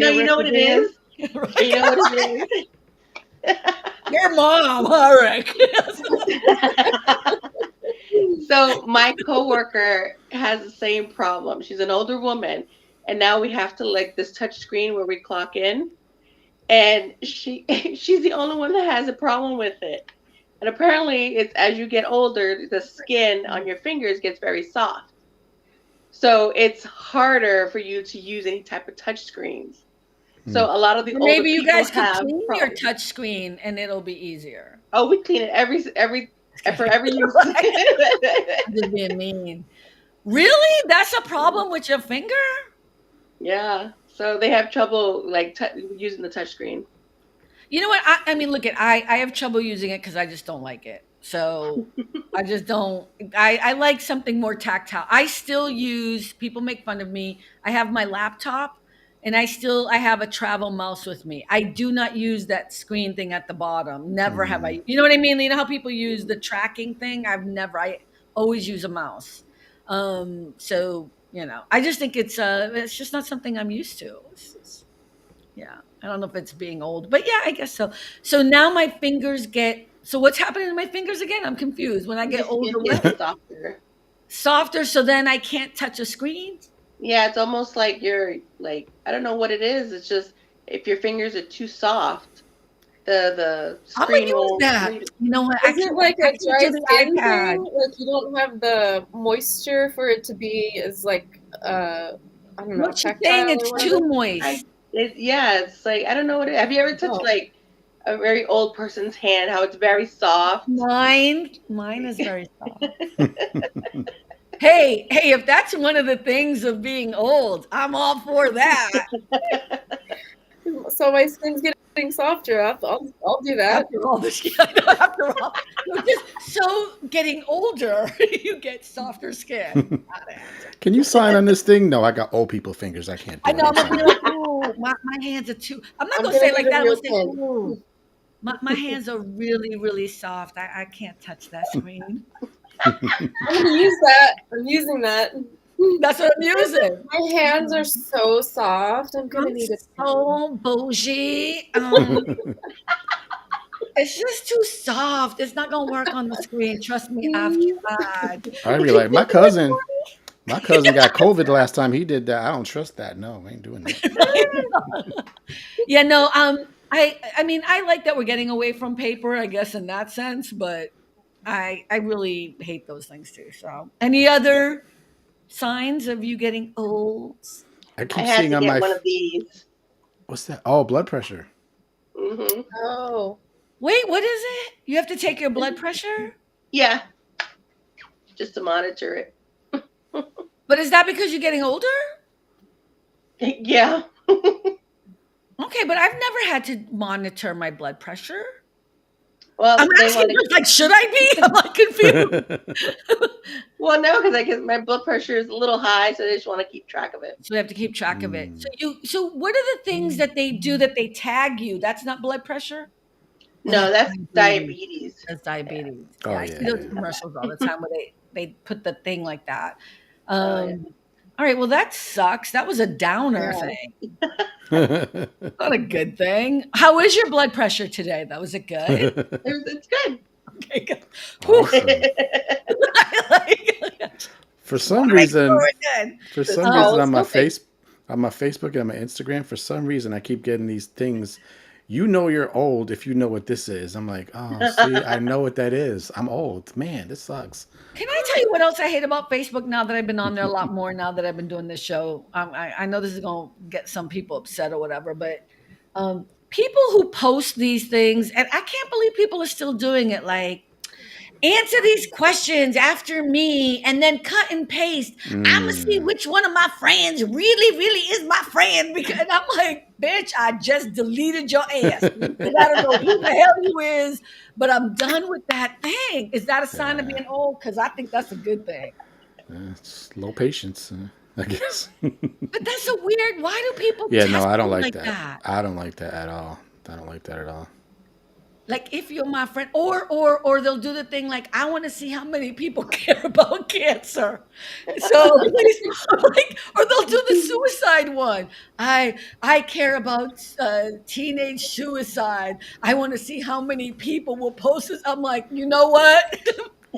no, you know what it is. Right? You know what it is. Your mom, all right. So my coworker has the same problem. She's an older woman, and now we have to like this touch screen where we clock in. And she's the only one that has a problem with it. And apparently it's as you get older, the skin on your fingers gets very soft. So it's harder for you to use any type of touch screens. So a lot of the older maybe you people guys can have clean your problems. touch screen and it'll be easier. Oh, we clean it for every use. I'm just being mean. Really? That's a problem with your finger? Yeah. So they have trouble like using the touch screen. You know what? I mean, look I have trouble using it because I just don't like it. So I just don't. I like something more tactile. I still use. People make fun of me. I have my laptop, and I have a travel mouse with me. I do not use that screen thing at the bottom. Never have I. You know what I mean? You know how people use the tracking thing? I always use a mouse. So I just think it's just not something I'm used to. Yeah, I don't know if it's being old, but yeah, I guess so. So now my fingers so what's happening to my fingers again? I'm confused. When I get older, softer, so then I can't touch a screen? Yeah, it's almost like you're like, I don't know what it is. It's just if your fingers are too soft, the screen will. That. You know what? Is it like a dry skin thing? Like you don't have the moisture for it to be as like I don't know. What she's saying, it's too moist. It's like I don't know what it is. Have you ever touched like a very old person's hand, how it's very soft. Mine is very soft. Hey, if that's one of the things of being old, I'm all for that. So my skin's getting softer. I'll do that. After all this, after all, you're just so getting older, you get softer skin. Can you sign on this thing? No, I got old people fingers. I can't do I it. know. I'm I'm gonna be sorry. like, ooh, my hands are too. I'm not I'm gonna gonna say it need like a that. I'm real gonna say, pen. ooh, my hands are really, really soft. I can't touch that screen. I'm gonna use that. I'm using that. That's what I'm using. My hands are so soft. I'm gonna I'm need a pen. so bougie. It's just too soft. It's not gonna work on the screen. Trust me, I've tried. I realize my cousin got COVID last time he did that. I don't trust that. No, I ain't doing that. Yeah, no, I mean, I like that we're getting away from paper, I guess, in that sense, but I really hate those things too. So, any other signs of you getting old? I I keep had seeing to on get my one of these. what's that? Oh, blood pressure. Hmm. Oh, Wait, what is it? You have to take your blood pressure? Yeah, just to monitor it. But is that because you're getting older? Yeah. Okay, but I've never had to monitor my blood pressure. Well, I'm they asking want to. just like, should I be? I'm like confused. Well, no, because I guess my blood pressure is a little high, so they just want to keep track of it. So we have to keep track of it. Mm. So what are the things that they do that they tag you? That's not blood pressure? Oh, No, that's that's diabetes. diabetes. That's Yeah. diabetes. Oh Yeah, I see those yeah, commercials all the time where they put the thing like that. Oh yeah. All right, well that sucks. That was a downer yeah. thing. yeah. Not a good thing. How is your blood pressure today? That was it good? It's good. Okay, good. Whew. Awesome. I like- For Just want some to make sure reason, we're good. for It's some called reason scoping. on my Facebook and my Instagram, for some reason I keep getting these things. You know you're old if you know what this is. I'm like, oh, see, I know what that is. I'm old. Man, this sucks. Can I tell you what else I hate about Facebook now that I've been on there a lot more now that I've been doing this show? I know this is going to get some people upset or whatever, but people who post these things, and I can't believe people are still doing it, like, answer these questions after me and then cut and paste. I'm gonna see Mm. which one of my friends really is my friend because and I'm like, bitch, I just deleted your ass because I don't know who the hell you is, but I'm done with that thing. Is that a sign of Yeah, being old? Because I think that's a good thing. it's low patience, I guess. But that's a weird. Why do people Yeah, no, test I don't you like like that. that? I don't like that at all. I don't like that at all. Like if you're my friend, or they'll do the thing like I want to see how many people care about cancer. So like, or they'll do the suicide one. I care about teenage suicide. I want to see how many people will post this. I'm like, you know what?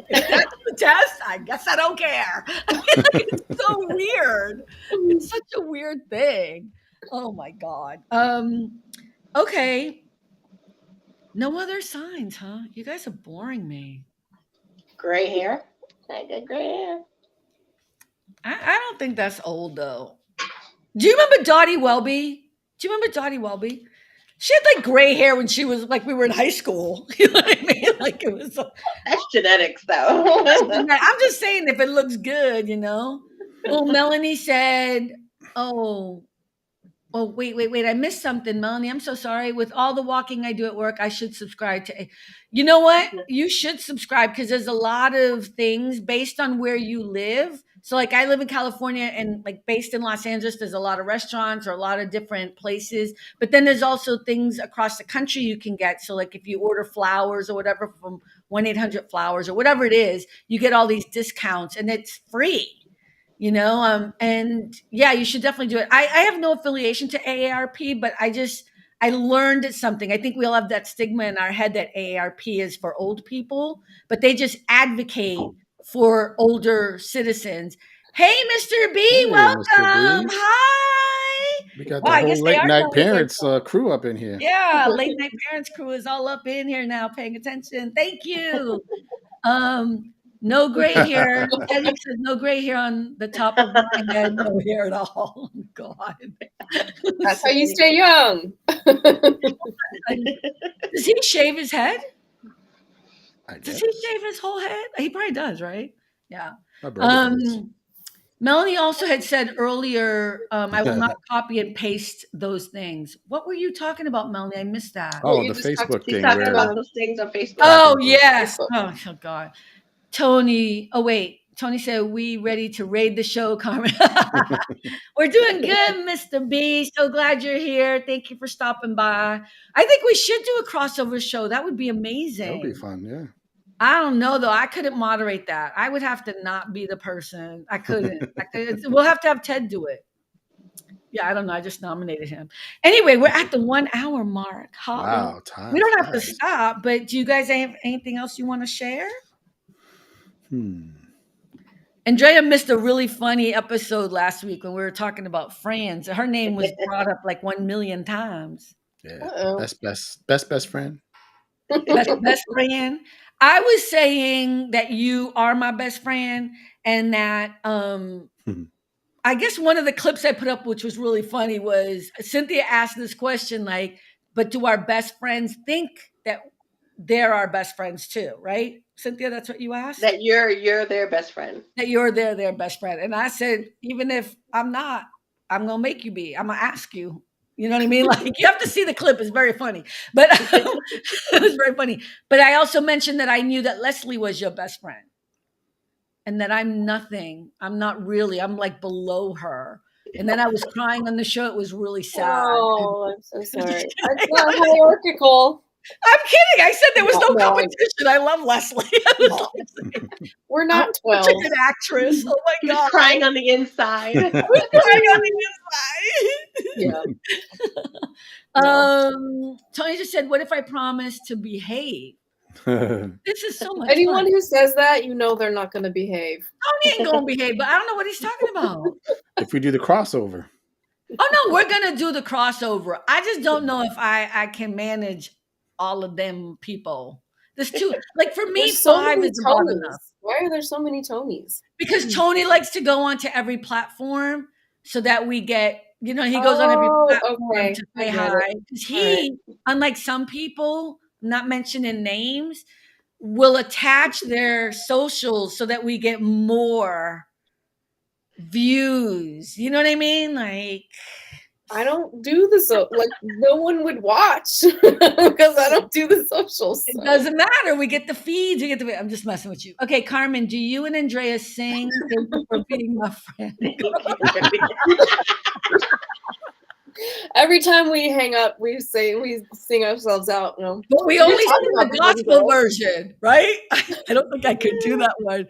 If that's the test, I guess I don't care. I mean, like, it's so weird. It's such a weird thing. Oh my god. Okay. No other signs, huh? You guys are boring me. Gray hair. I got gray hair. I don't think that's old though. Do you remember Dottie Welby? Do you remember Dottie Welby? She had like gray hair when she was like we were in high school. You know what I mean? Like it was. That's genetics, though. I'm just saying if it looks good, you know. Well, Melanie said, "Oh, oh, wait. I missed something, Melanie. I'm so sorry. With all the walking I do at work, I should subscribe to. You know what? You should subscribe because there's a lot of things based on where you live. So, like, I live in California and, like, based in Los Angeles, there's a lot of restaurants or a lot of different places. But then there's also things across the country you can get. So, like, if you order flowers or whatever from 1-800 Flowers or whatever it is, you get all these discounts and it's free, and yeah, you should definitely do it. I have no affiliation to AARP, but I learned something. I think we all have that stigma in our head that AARP is for old people, but they just advocate for older citizens. Hey, Mr. B, Hey, Mr. welcome. B. Hi. We got Wow, the I guess whole they late are night going with their parents crew up in here. yeah, late night parents crew is all up in here now paying attention. Thank you. Um, No gray hair. Teddy says no gray hair on the top of my head. No hair at all. Oh, God. That's how you stay young. Does he shave his head? I Does guess. he shave his whole head? He probably does, right? Yeah. My brother does. Melanie also had said earlier, I will not copy and paste those things. What were you talking about, Melanie? I missed that. Oh, You the just talked- Facebook She's thing talking where about those things on Facebook. Oh, yes. Facebook. Oh, God. Tony. Oh, wait. Tony said, we ready to raid the show, Carmen. We're doing good, Mr. B. So glad you're here. Thank you for stopping by. I think we should do a crossover show. That would be amazing. that would be fun, yeah. I don't know though. I couldn't moderate that. I would have to not be the person. I couldn't. We'll have to have Ted do it. Yeah, I don't know. I just nominated him. Anyway, we're at the 1 hour mark. Wow, time. We don't have to flies. stop, but do you guys have anything else you want to share? Andrea missed a really funny episode last week when we were talking about friends. Her name was brought up like 1 million times. Yeah. Uh-oh. Best friend. Best friend. I was saying that you are my best friend, and that I guess one of the clips I put up, which was really funny, was Cynthia asked this question like, but do our best friends think that they're our best friends too, right? Cynthia, that's what you asked? That you're their best friend. That you're their best friend. And I said, even if I'm not, I'm gonna make you be. I'm gonna ask you. You know what I mean? Like, you have to see the clip. It's very funny. But it was very funny. But I also mentioned that I knew that Leslie was your best friend. And that I'm nothing. I'm not really. I'm like below her. And then I was crying on the show. It was really sad. Oh, I'm so sorry. It's not hierarchical. I'm kidding. I said there was no No, competition. I love Leslie. I was like, We're not I'm 12. such a good actress. Oh my He was God. crying on the inside. I was crying on the inside. Yeah. Tony just said, what if I promise to behave? This is so much Anyone fun. who says that, you know they're not going to behave. Tony ain't gonna behave, but I don't know what he's talking about. If we do the crossover. Oh no, we're gonna do the crossover. I just don't know if I can manage all of them people. There's two. Like for me, There's so 5 many is about Tonys. enough. Why are there so many Tonys? Because Tony likes to go onto every platform so that we get, he goes on every platform okay. to say I get hi. it. Because he, unlike some people, not mentioning names, will attach their socials so that we get more views. You know what I mean? Like, I don't do the like no one would watch because I don't do the socials. it so. doesn't matter. We get the feeds. We get the. I'm just messing with you. Okay, Carmen, do you and Andrea sing Thank You for Being My Friend? Every time we hang up, we sing ourselves out. You know? But we only sing the gospel version, right? I don't think I could do that one.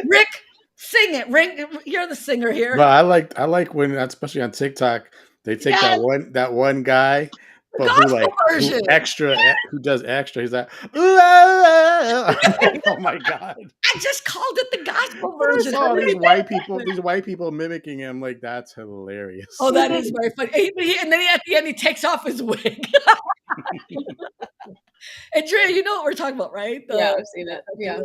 Rick, sing it. Rick, you're the singer here. But I like when, especially on TikTok, they take that one guy, but who does extra. He's like, oh my God. I just called it the gospel I version. saw these white people mimicking him. Like, that's hilarious. Oh, that is very funny. And then at the end, he takes off his wig. Andrea, you know what we're talking about, right? Yeah, I've seen it. Yeah.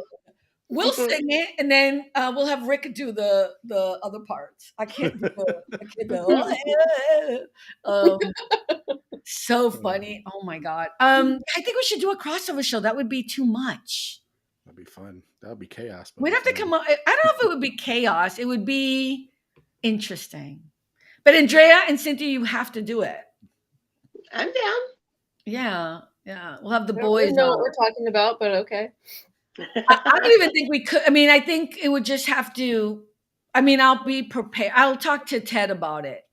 We'll sing it, and then we'll have Rick do the other parts. I can't do so funny. Oh my God. I think we should do a crossover show. That would be too much. That'd be fun. That would be chaos. We'd have to come up. I don't know if it would be chaos. It would be interesting. But Andrea and Cynthia, you have to do it. I'm down. Yeah. We'll have the I boys. don't know what we're talking about, but okay. I don't even think we could. I mean, I think it would just have to. I mean, I'll be prepared. I'll talk to Ted about it.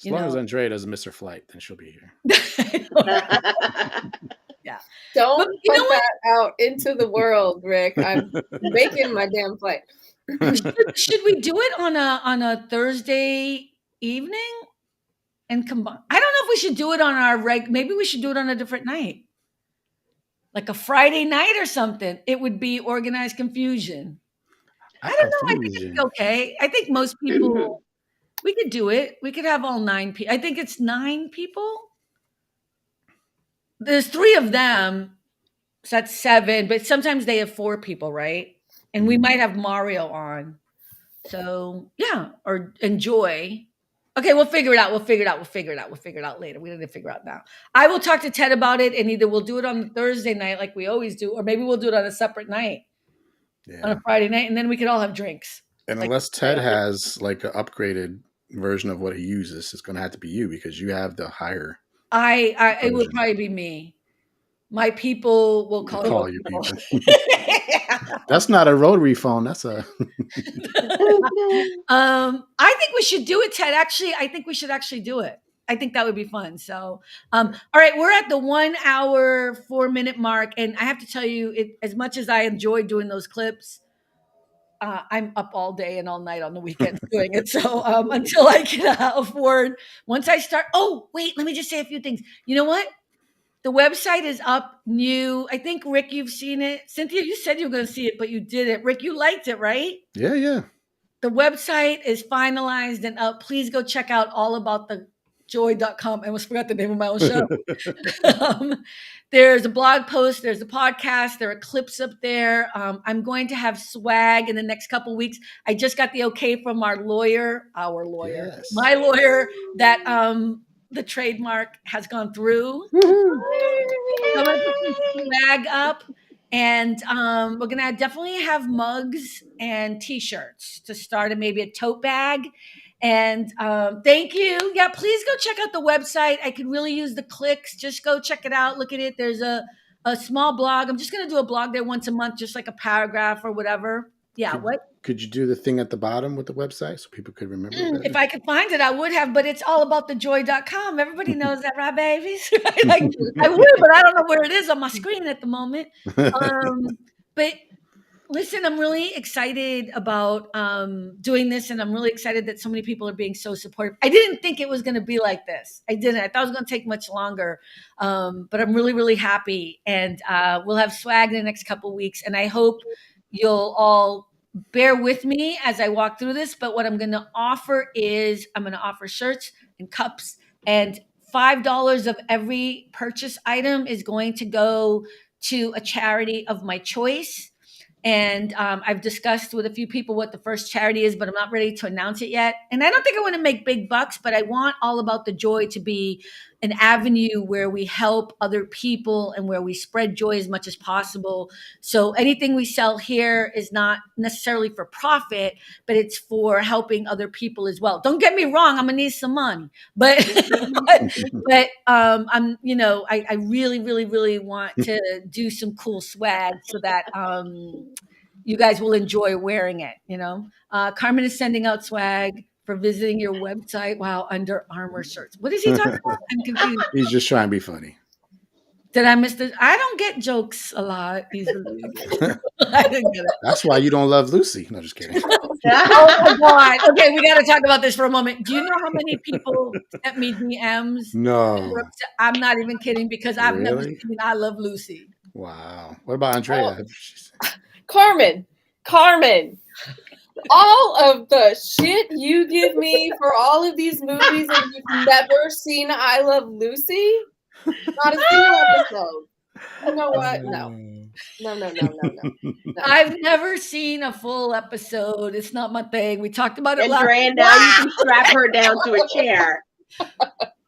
As long as Andrea doesn't miss her flight, then she'll be here. Yeah. Don't put that out into the world, Rick. I'm making my damn flight. Should we do it on a Thursday evening and combine? I don't know if we should do it on our maybe we should do it on a different night. Like a Friday night or something. It would be organized confusion. I don't know. I think it's okay. I think most people, we could do it. We could have all 9 people. I think it's 9 people. There's 3 of them. So that's 7. But sometimes they have 4 people, right? and we might have Mario on. So yeah, or enjoy. Okay, we'll figure it out. We'll figure it out. We'll figure it out. We'll figure it out later. We need to figure it out now. I will talk to Ted about it, and either we'll do it on Thursday night like we always do, or maybe we'll do it on a separate night, on a Friday night, and then we could all have drinks. And Like- unless Ted has like an upgraded version of what he uses, it's going to have to be you because you have the higher. It would probably be me. My people will call you people. That's not a rotary phone. That's a. I think we should do it, Ted. Actually, I think we should actually do it. I think that would be fun. So, all right, we're at the 1 hour, 4 minute mark. And I have to tell you, as much as I enjoy doing those clips, I'm up all day and all night on the weekends doing it. So until I can afford, once I start, oh, wait, let me just say a few things. You know what? The website is up new. I think, Rick, you've seen it. Cynthia, you said you were going to see it, but you didn't. Rick, you liked it, right? Yeah. The website is finalized and up. Please go check out allaboutthejoy.com. I almost forgot the name of my own show. There's a blog post. There's a podcast. There are clips up there. I'm going to have swag in the next couple of weeks. I just got the okay from my lawyer, Yes. my lawyer, that the trademark has gone through. So I'm going to put some swag up. And we're going to definitely have mugs and T-shirts to start, and maybe a tote bag. And thank you. Yeah, please go check out the website. I could really use the clicks. Just go check it out. Look at it. There's a small blog. I'm just going to do a blog there once a month, just like a paragraph or whatever. Yeah, Could you do the thing at the bottom with the website so people could remember it? If I could find it, I would have, but it's allaboutthejoy.com. Everybody knows that, right, babies? Like, I would, but I don't know where it is on my screen at the moment. But listen, I'm really excited about doing this, and I'm really excited that so many people are being so supportive. I didn't think it was going to be like this. I didn't. I thought it was going to take much longer, but I'm really, really happy. And we'll have swag in the next couple of weeks, and I hope you'll all bear with me as I walk through this. But what I'm going to offer is I'm going to offer shirts and cups, and $5 of every purchase item is going to go to a charity of my choice. And I've discussed with a few people what the first charity is, but I'm not ready to announce it yet. And I don't think I want to make big bucks, but I want All About the Joy to be an avenue where we help other people and where we spread joy as much as possible. So anything we sell here is not necessarily for profit, but it's for helping other people as well. Don't get me wrong, I'm gonna need some money, but I'm, I really, really, really want to do some cool swag so that you guys will enjoy wearing it. Carmen is sending out swag for visiting your website. Wow, Under Armour shirts. What is he talking about? I'm confused. He's just trying to be funny. Did I miss this? I don't get jokes a lot easily. I didn't get it. That's why you don't love Lucy. No, just kidding. Oh my God. Okay, we got to talk about this for a moment. Do you know how many people sent me DMs? No. I'm not even kidding, because I've never Really? seen I Love Lucy. Wow. What about Andrea? Carmen, all of the shit you give me for all of these movies, and you've never seen I Love Lucy? Not a single episode. You know what? No. I've never seen a full episode. It's not my thing. We talked about it last Andrea, now you can strap her down to a chair.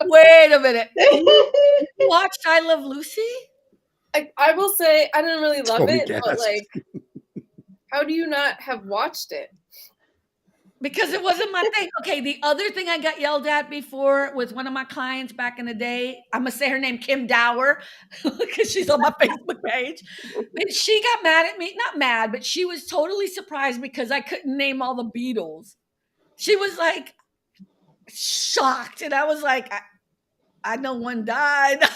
Wait a minute. You watched I Love Lucy? I will say I didn't really love Totally it, but gassed. like, how do you not have watched it? Because it wasn't my thing. Okay, the other thing I got yelled at before with one of my clients back in the day, I'm going to say her name, Kim Dower, because she's on my Facebook page. And she got mad at me. Not mad, but she was totally surprised because I couldn't name all the Beatles. She was like shocked. And I was like, I know one died. I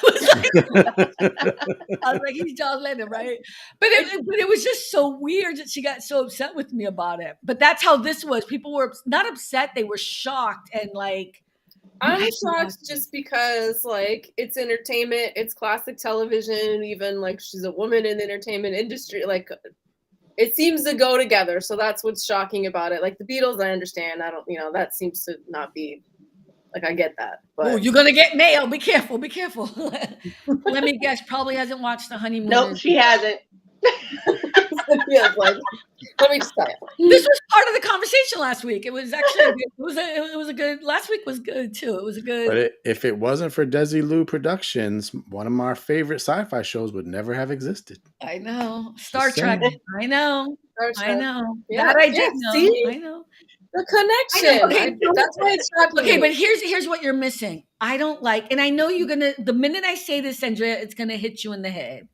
was like, he's John Lennon, right? But it was just so weird that she got so upset with me about it. But that's how this was. People were not upset; they were shocked and like. I'm shocked just because like it's entertainment, it's classic television. Even like she's a woman in the entertainment industry, like it seems to go together. So that's what's shocking about it. Like the Beatles, I understand. I don't, that seems to not be. Like, I get that. But oh, you're going to get mail. Be careful. Be careful. Let me guess. Probably hasn't watched The Honeymoon. Nope, she hasn't. yeah, like, Let me just tell you. This was part of the conversation last week. It was actually it was a good. Last week was good too. It was a good. But if it wasn't for Desilu Productions, one of my favorite sci-fi shows would never have existed. I know Star Just Trek. saying. I know. Star I Trek. know. Yeah, That I did yeah, know. see? I know. The connection. Okay, That's why it's shocking. Okay, me. but here's what you're missing. I don't like, and I know you're gonna. The minute I say this, Andrea, it's gonna hit you in the head.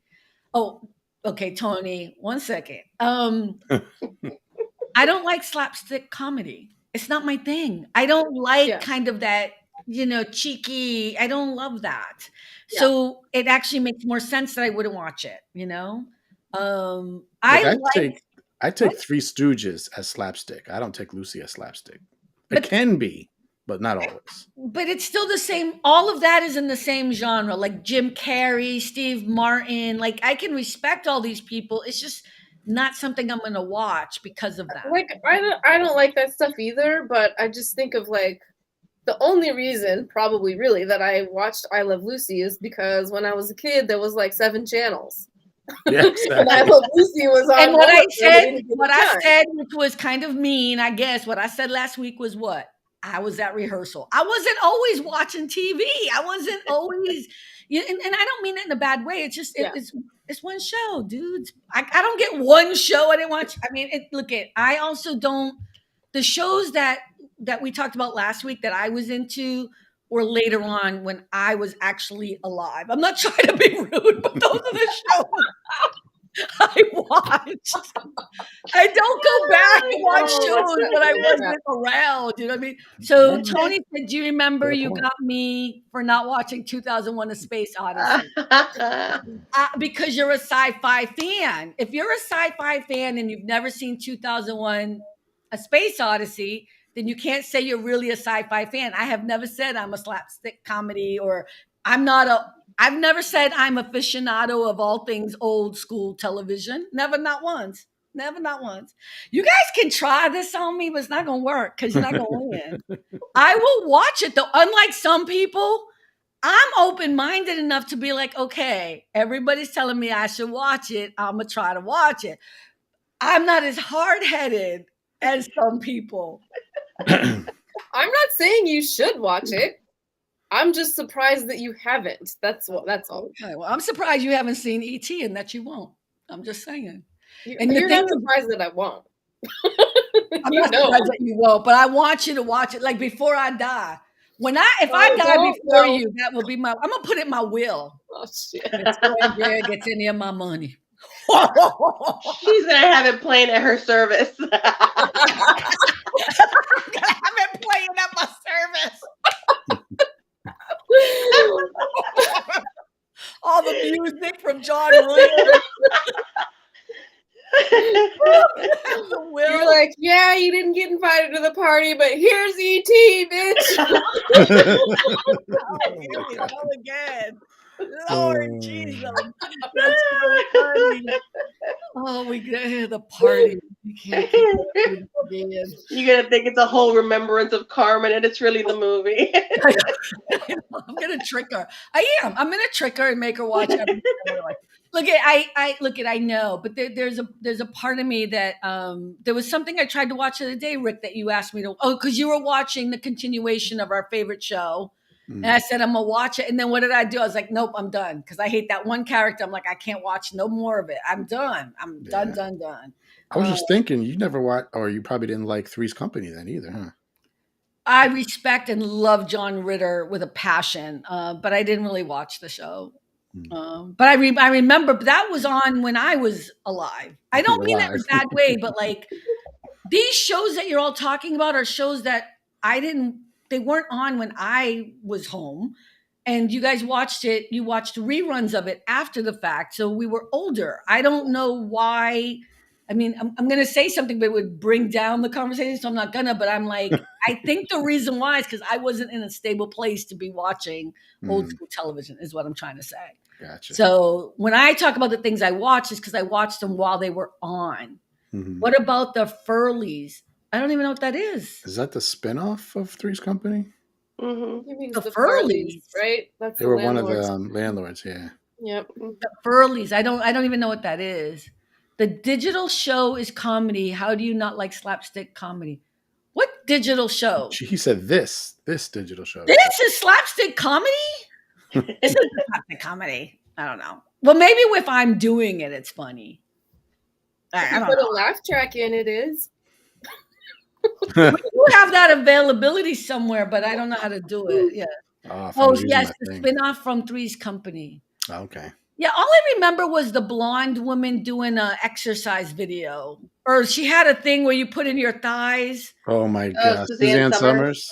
Oh, okay, Tony. 1 second. I don't like slapstick comedy. It's not my thing. I don't like Yeah. kind of that, cheeky. I don't love that. Yeah. So it actually makes more sense that I wouldn't watch it. Like, I take Three Stooges as slapstick. I don't take Lucy as slapstick. It can be, but not always. But it's still the same. All of that is in the same genre, like Jim Carrey, Steve Martin. Like I can respect all these people. It's just not something I'm going to watch because of that. Like I don't like that stuff either, but I just think of like the only reason probably really that I watched I Love Lucy is because when I was a kid there was like 7 channels. Yeah, exactly. And I Love Lucy was on. And what I said, which was kind of mean, I guess, what I said last week was what? I was at rehearsal. I wasn't always watching TV. I wasn't always, and I don't mean it in a bad way. It's just, it's one show, dudes. I don't get one show I didn't watch. I mean, I also don't, the shows that we talked about last week that I was into were later on when I was actually alive. I'm not trying to be rude, but those are the shows I watched. I don't go back and watch shows when I wasn't around. You know what I mean? So Tony said, "Do you remember you got me for not watching 2001: A Space Odyssey?" Because you're a sci-fi fan. If you're a sci-fi fan and you've never seen 2001: A Space Odyssey, then you can't say you're really a sci-fi fan. I have never said I'm a slapstick comedy or I've never said I'm aficionado of all things old school television. Never, not once. Never, not once. You guys can try this on me, but it's not going to work because you're not going to win. I will watch it though. Unlike some people, I'm open-minded enough to be like, okay, everybody's telling me I should watch it. I'm going to try to watch it. I'm not as hard-headed as some people. I'm not saying you should watch it. I'm just surprised that you haven't. That's all. Okay, well, I'm surprised you haven't seen E.T. and that you won't. I'm just saying. You're not surprised that I won't. I'm not surprised that you won't, but I want you to watch it like before I die. If I die before you, that will be I'm gonna put it in my will. Oh shit! Before Andrea gets any of my money. She's gonna have it playing at her service. I'm gonna have it playing at my service. All the music from John Williams. You're like, yeah, you didn't get invited to the party, but here's E.T., bitch. Here we go again. Lord Jesus. That's so funny. Oh, we get the party. You're gonna think it's a whole remembrance of Carmen, and it's really the movie. I'm gonna trick her. I am. I'm gonna trick her and make her watch everything. I know, but there's a part of me that there was something I tried to watch the other day, Rick, that you asked me to. Oh, because you were watching the continuation of our favorite show. And I said, I'm going to watch it. And then what did I do? I was like, nope, I'm done. Because I hate that one character. I'm like, I can't watch no more of it. I'm done. I'm done. I was just thinking, you never watched, or you probably didn't like Three's Company then either, huh? I respect and love John Ritter with a passion, but I didn't really watch the show. But I remember that was on when I was alive. I don't mean that in a bad way, but like these shows that you're all talking about are shows that they weren't on when I was home, and you guys watched it. You watched reruns of it after the fact. So we were older. I don't know why. I mean, I'm going to say something, but it would bring down the conversation. So I'm not gonna, but I'm like, I think the reason why is because I wasn't in a stable place to be watching old school television is what I'm trying to say. Gotcha. So when I talk about the things I watched, is because I watched them while they were on. What about the Furleys? I don't even know what that is. Is that the spinoff of Three's Company? Mm-hmm. The Furleys, right? They were one of the landlords. Yeah. Yep. The Furleys. I don't even know what that is. The digital show is comedy. How do you not like slapstick comedy? What digital show? He said this digital show. This is slapstick comedy? This is slapstick comedy. I don't know. Well, maybe if I'm doing it, it's funny. If I you don't put know. a laugh track in, it is. We do have that availability somewhere, but I don't know how to do it. Yeah. if Oh, I'm using yes, my the thing. spinoff from Three's Company. Okay. Yeah, all I remember was the blonde woman doing an exercise video. Or she had a thing where you put in your thighs. Oh my Oh, God. Suzanne Suzanne Summers. Summers.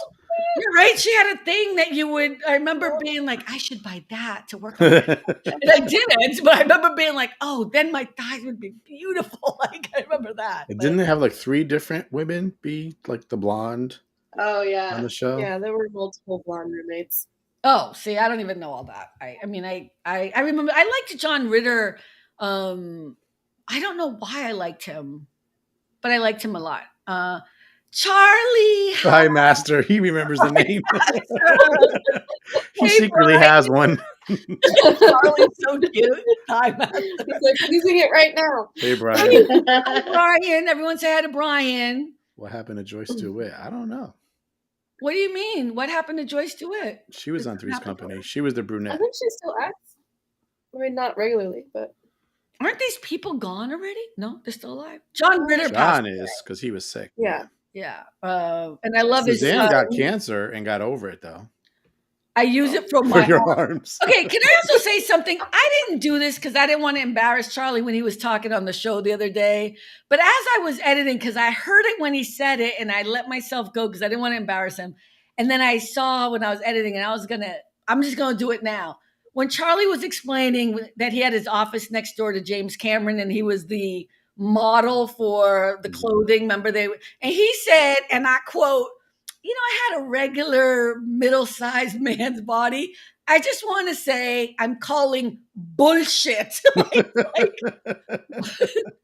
You're right. She had a thing that you would, I remember being like, I should buy that to work on my. And I didn't, but I remember being like, oh, then my thighs would be beautiful. Like, I remember that. But Didn't they have like 3 different women be like the blonde Oh on yeah. the show? Yeah, there were multiple blonde roommates. oh, see, I don't even know all that. I mean, I remember I liked John Ritter. I don't know why I liked him, but I liked him a lot. Charlie. Pie Master. He remembers the name. He Hey, secretly has one. Charlie's so cute. Hi, Master. He's like using it right now. Hey, Brian. Hi, Brian. Everyone say hi to Brian. What happened to Joyce DeWitt? I don't know. What do you mean? What happened to Joyce DeWitt? She was on Three's happened to Company. She was the I brunette. think she still acts. I mean, not regularly, but Aren't these people gone already? No, they're still alive. John Ritter passed John away. is because he was sick. yeah. Yeah. And I love his. Suzanne got cancer and got over it though. I use it for For my your arm. arms. Okay, can I also say something? I didn't do this because I didn't want to embarrass Charlie when he was talking on the show the other day. But as I was editing, because I heard it when he said it and I let myself go because I didn't want to embarrass him. And then I saw when I was editing and I'm just going to do it now. When Charlie was explaining that he had his office next door to James Cameron and he was the model for the clothing, remember and he said, and I quote, I had a regular middle-sized man's body. I just want to say I'm calling bullshit.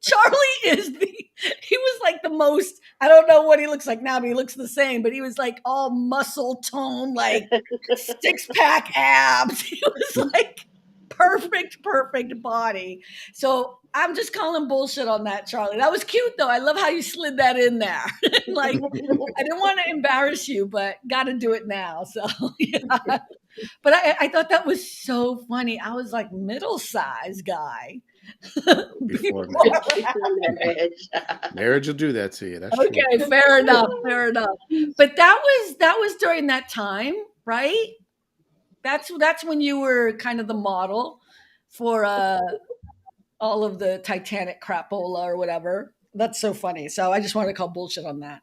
Charlie he was like the most, I don't know what he looks like now, but he looks the same, but he was like all muscle tone, like 6-pack abs. He was like perfect body. So I'm just calling bullshit on that, Charlie. That was cute though. I love how you slid that in there. Like, I didn't want to embarrass you, but got to do it now. So yeah. But I thought that was so funny. I was like middle-sized guy. Before marriage will do that to you. That's okay, true. fair enough. But that was during that time, right? That's when you were kind of the model for all of the Titanic crapola or whatever. That's so funny. So I just wanted to call bullshit on that.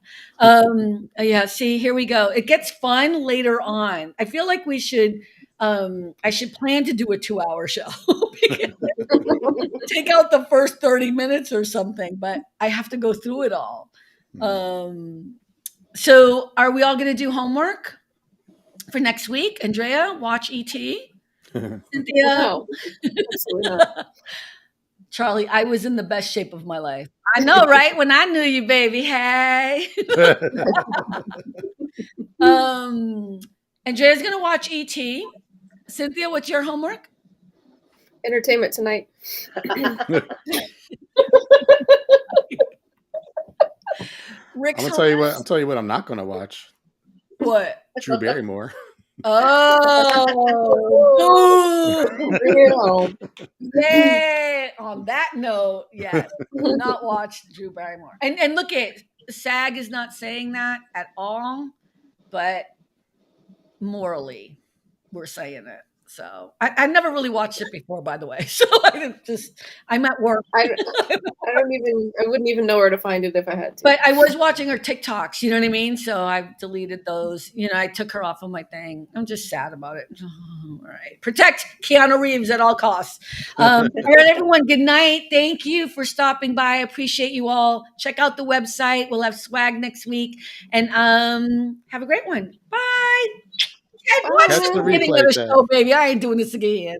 Yeah, see, here we go. It gets fun later on. I feel like I should plan to do a 2-hour show. Take out the first 30 minutes or something, but I have to go through it all. So are we all going to do homework for next week? Andrea, watch E.T. Cynthia? No, absolutely not. Charlie, I was in the best shape of my life. I know, right? When I knew you, baby. Hey. Andrea's going to watch E.T. Cynthia, what's your homework? Entertainment Tonight. Rick's I'm homework? tell you what I'm not gonna watch. What? Drew Barrymore. Oh, yay! On that note, yes, do not watch Drew Barrymore. And look at SAG is not saying that at all, but morally, we're saying it. So I never really watched it before, by the way. So I'm at work. I wouldn't even know where to find it if I had to. But I was watching her TikToks, you know what I mean? So I've deleted those. I took her off of my thing. I'm just sad about it. All right. Protect Keanu Reeves at all costs. All right, everyone, good night. Thank you for stopping by. I appreciate you all. Check out the website. We'll have swag next week. And have a great one. Bye. Watch Catch the the beginning replay, of the Ted. show, baby. I ain't doing this again.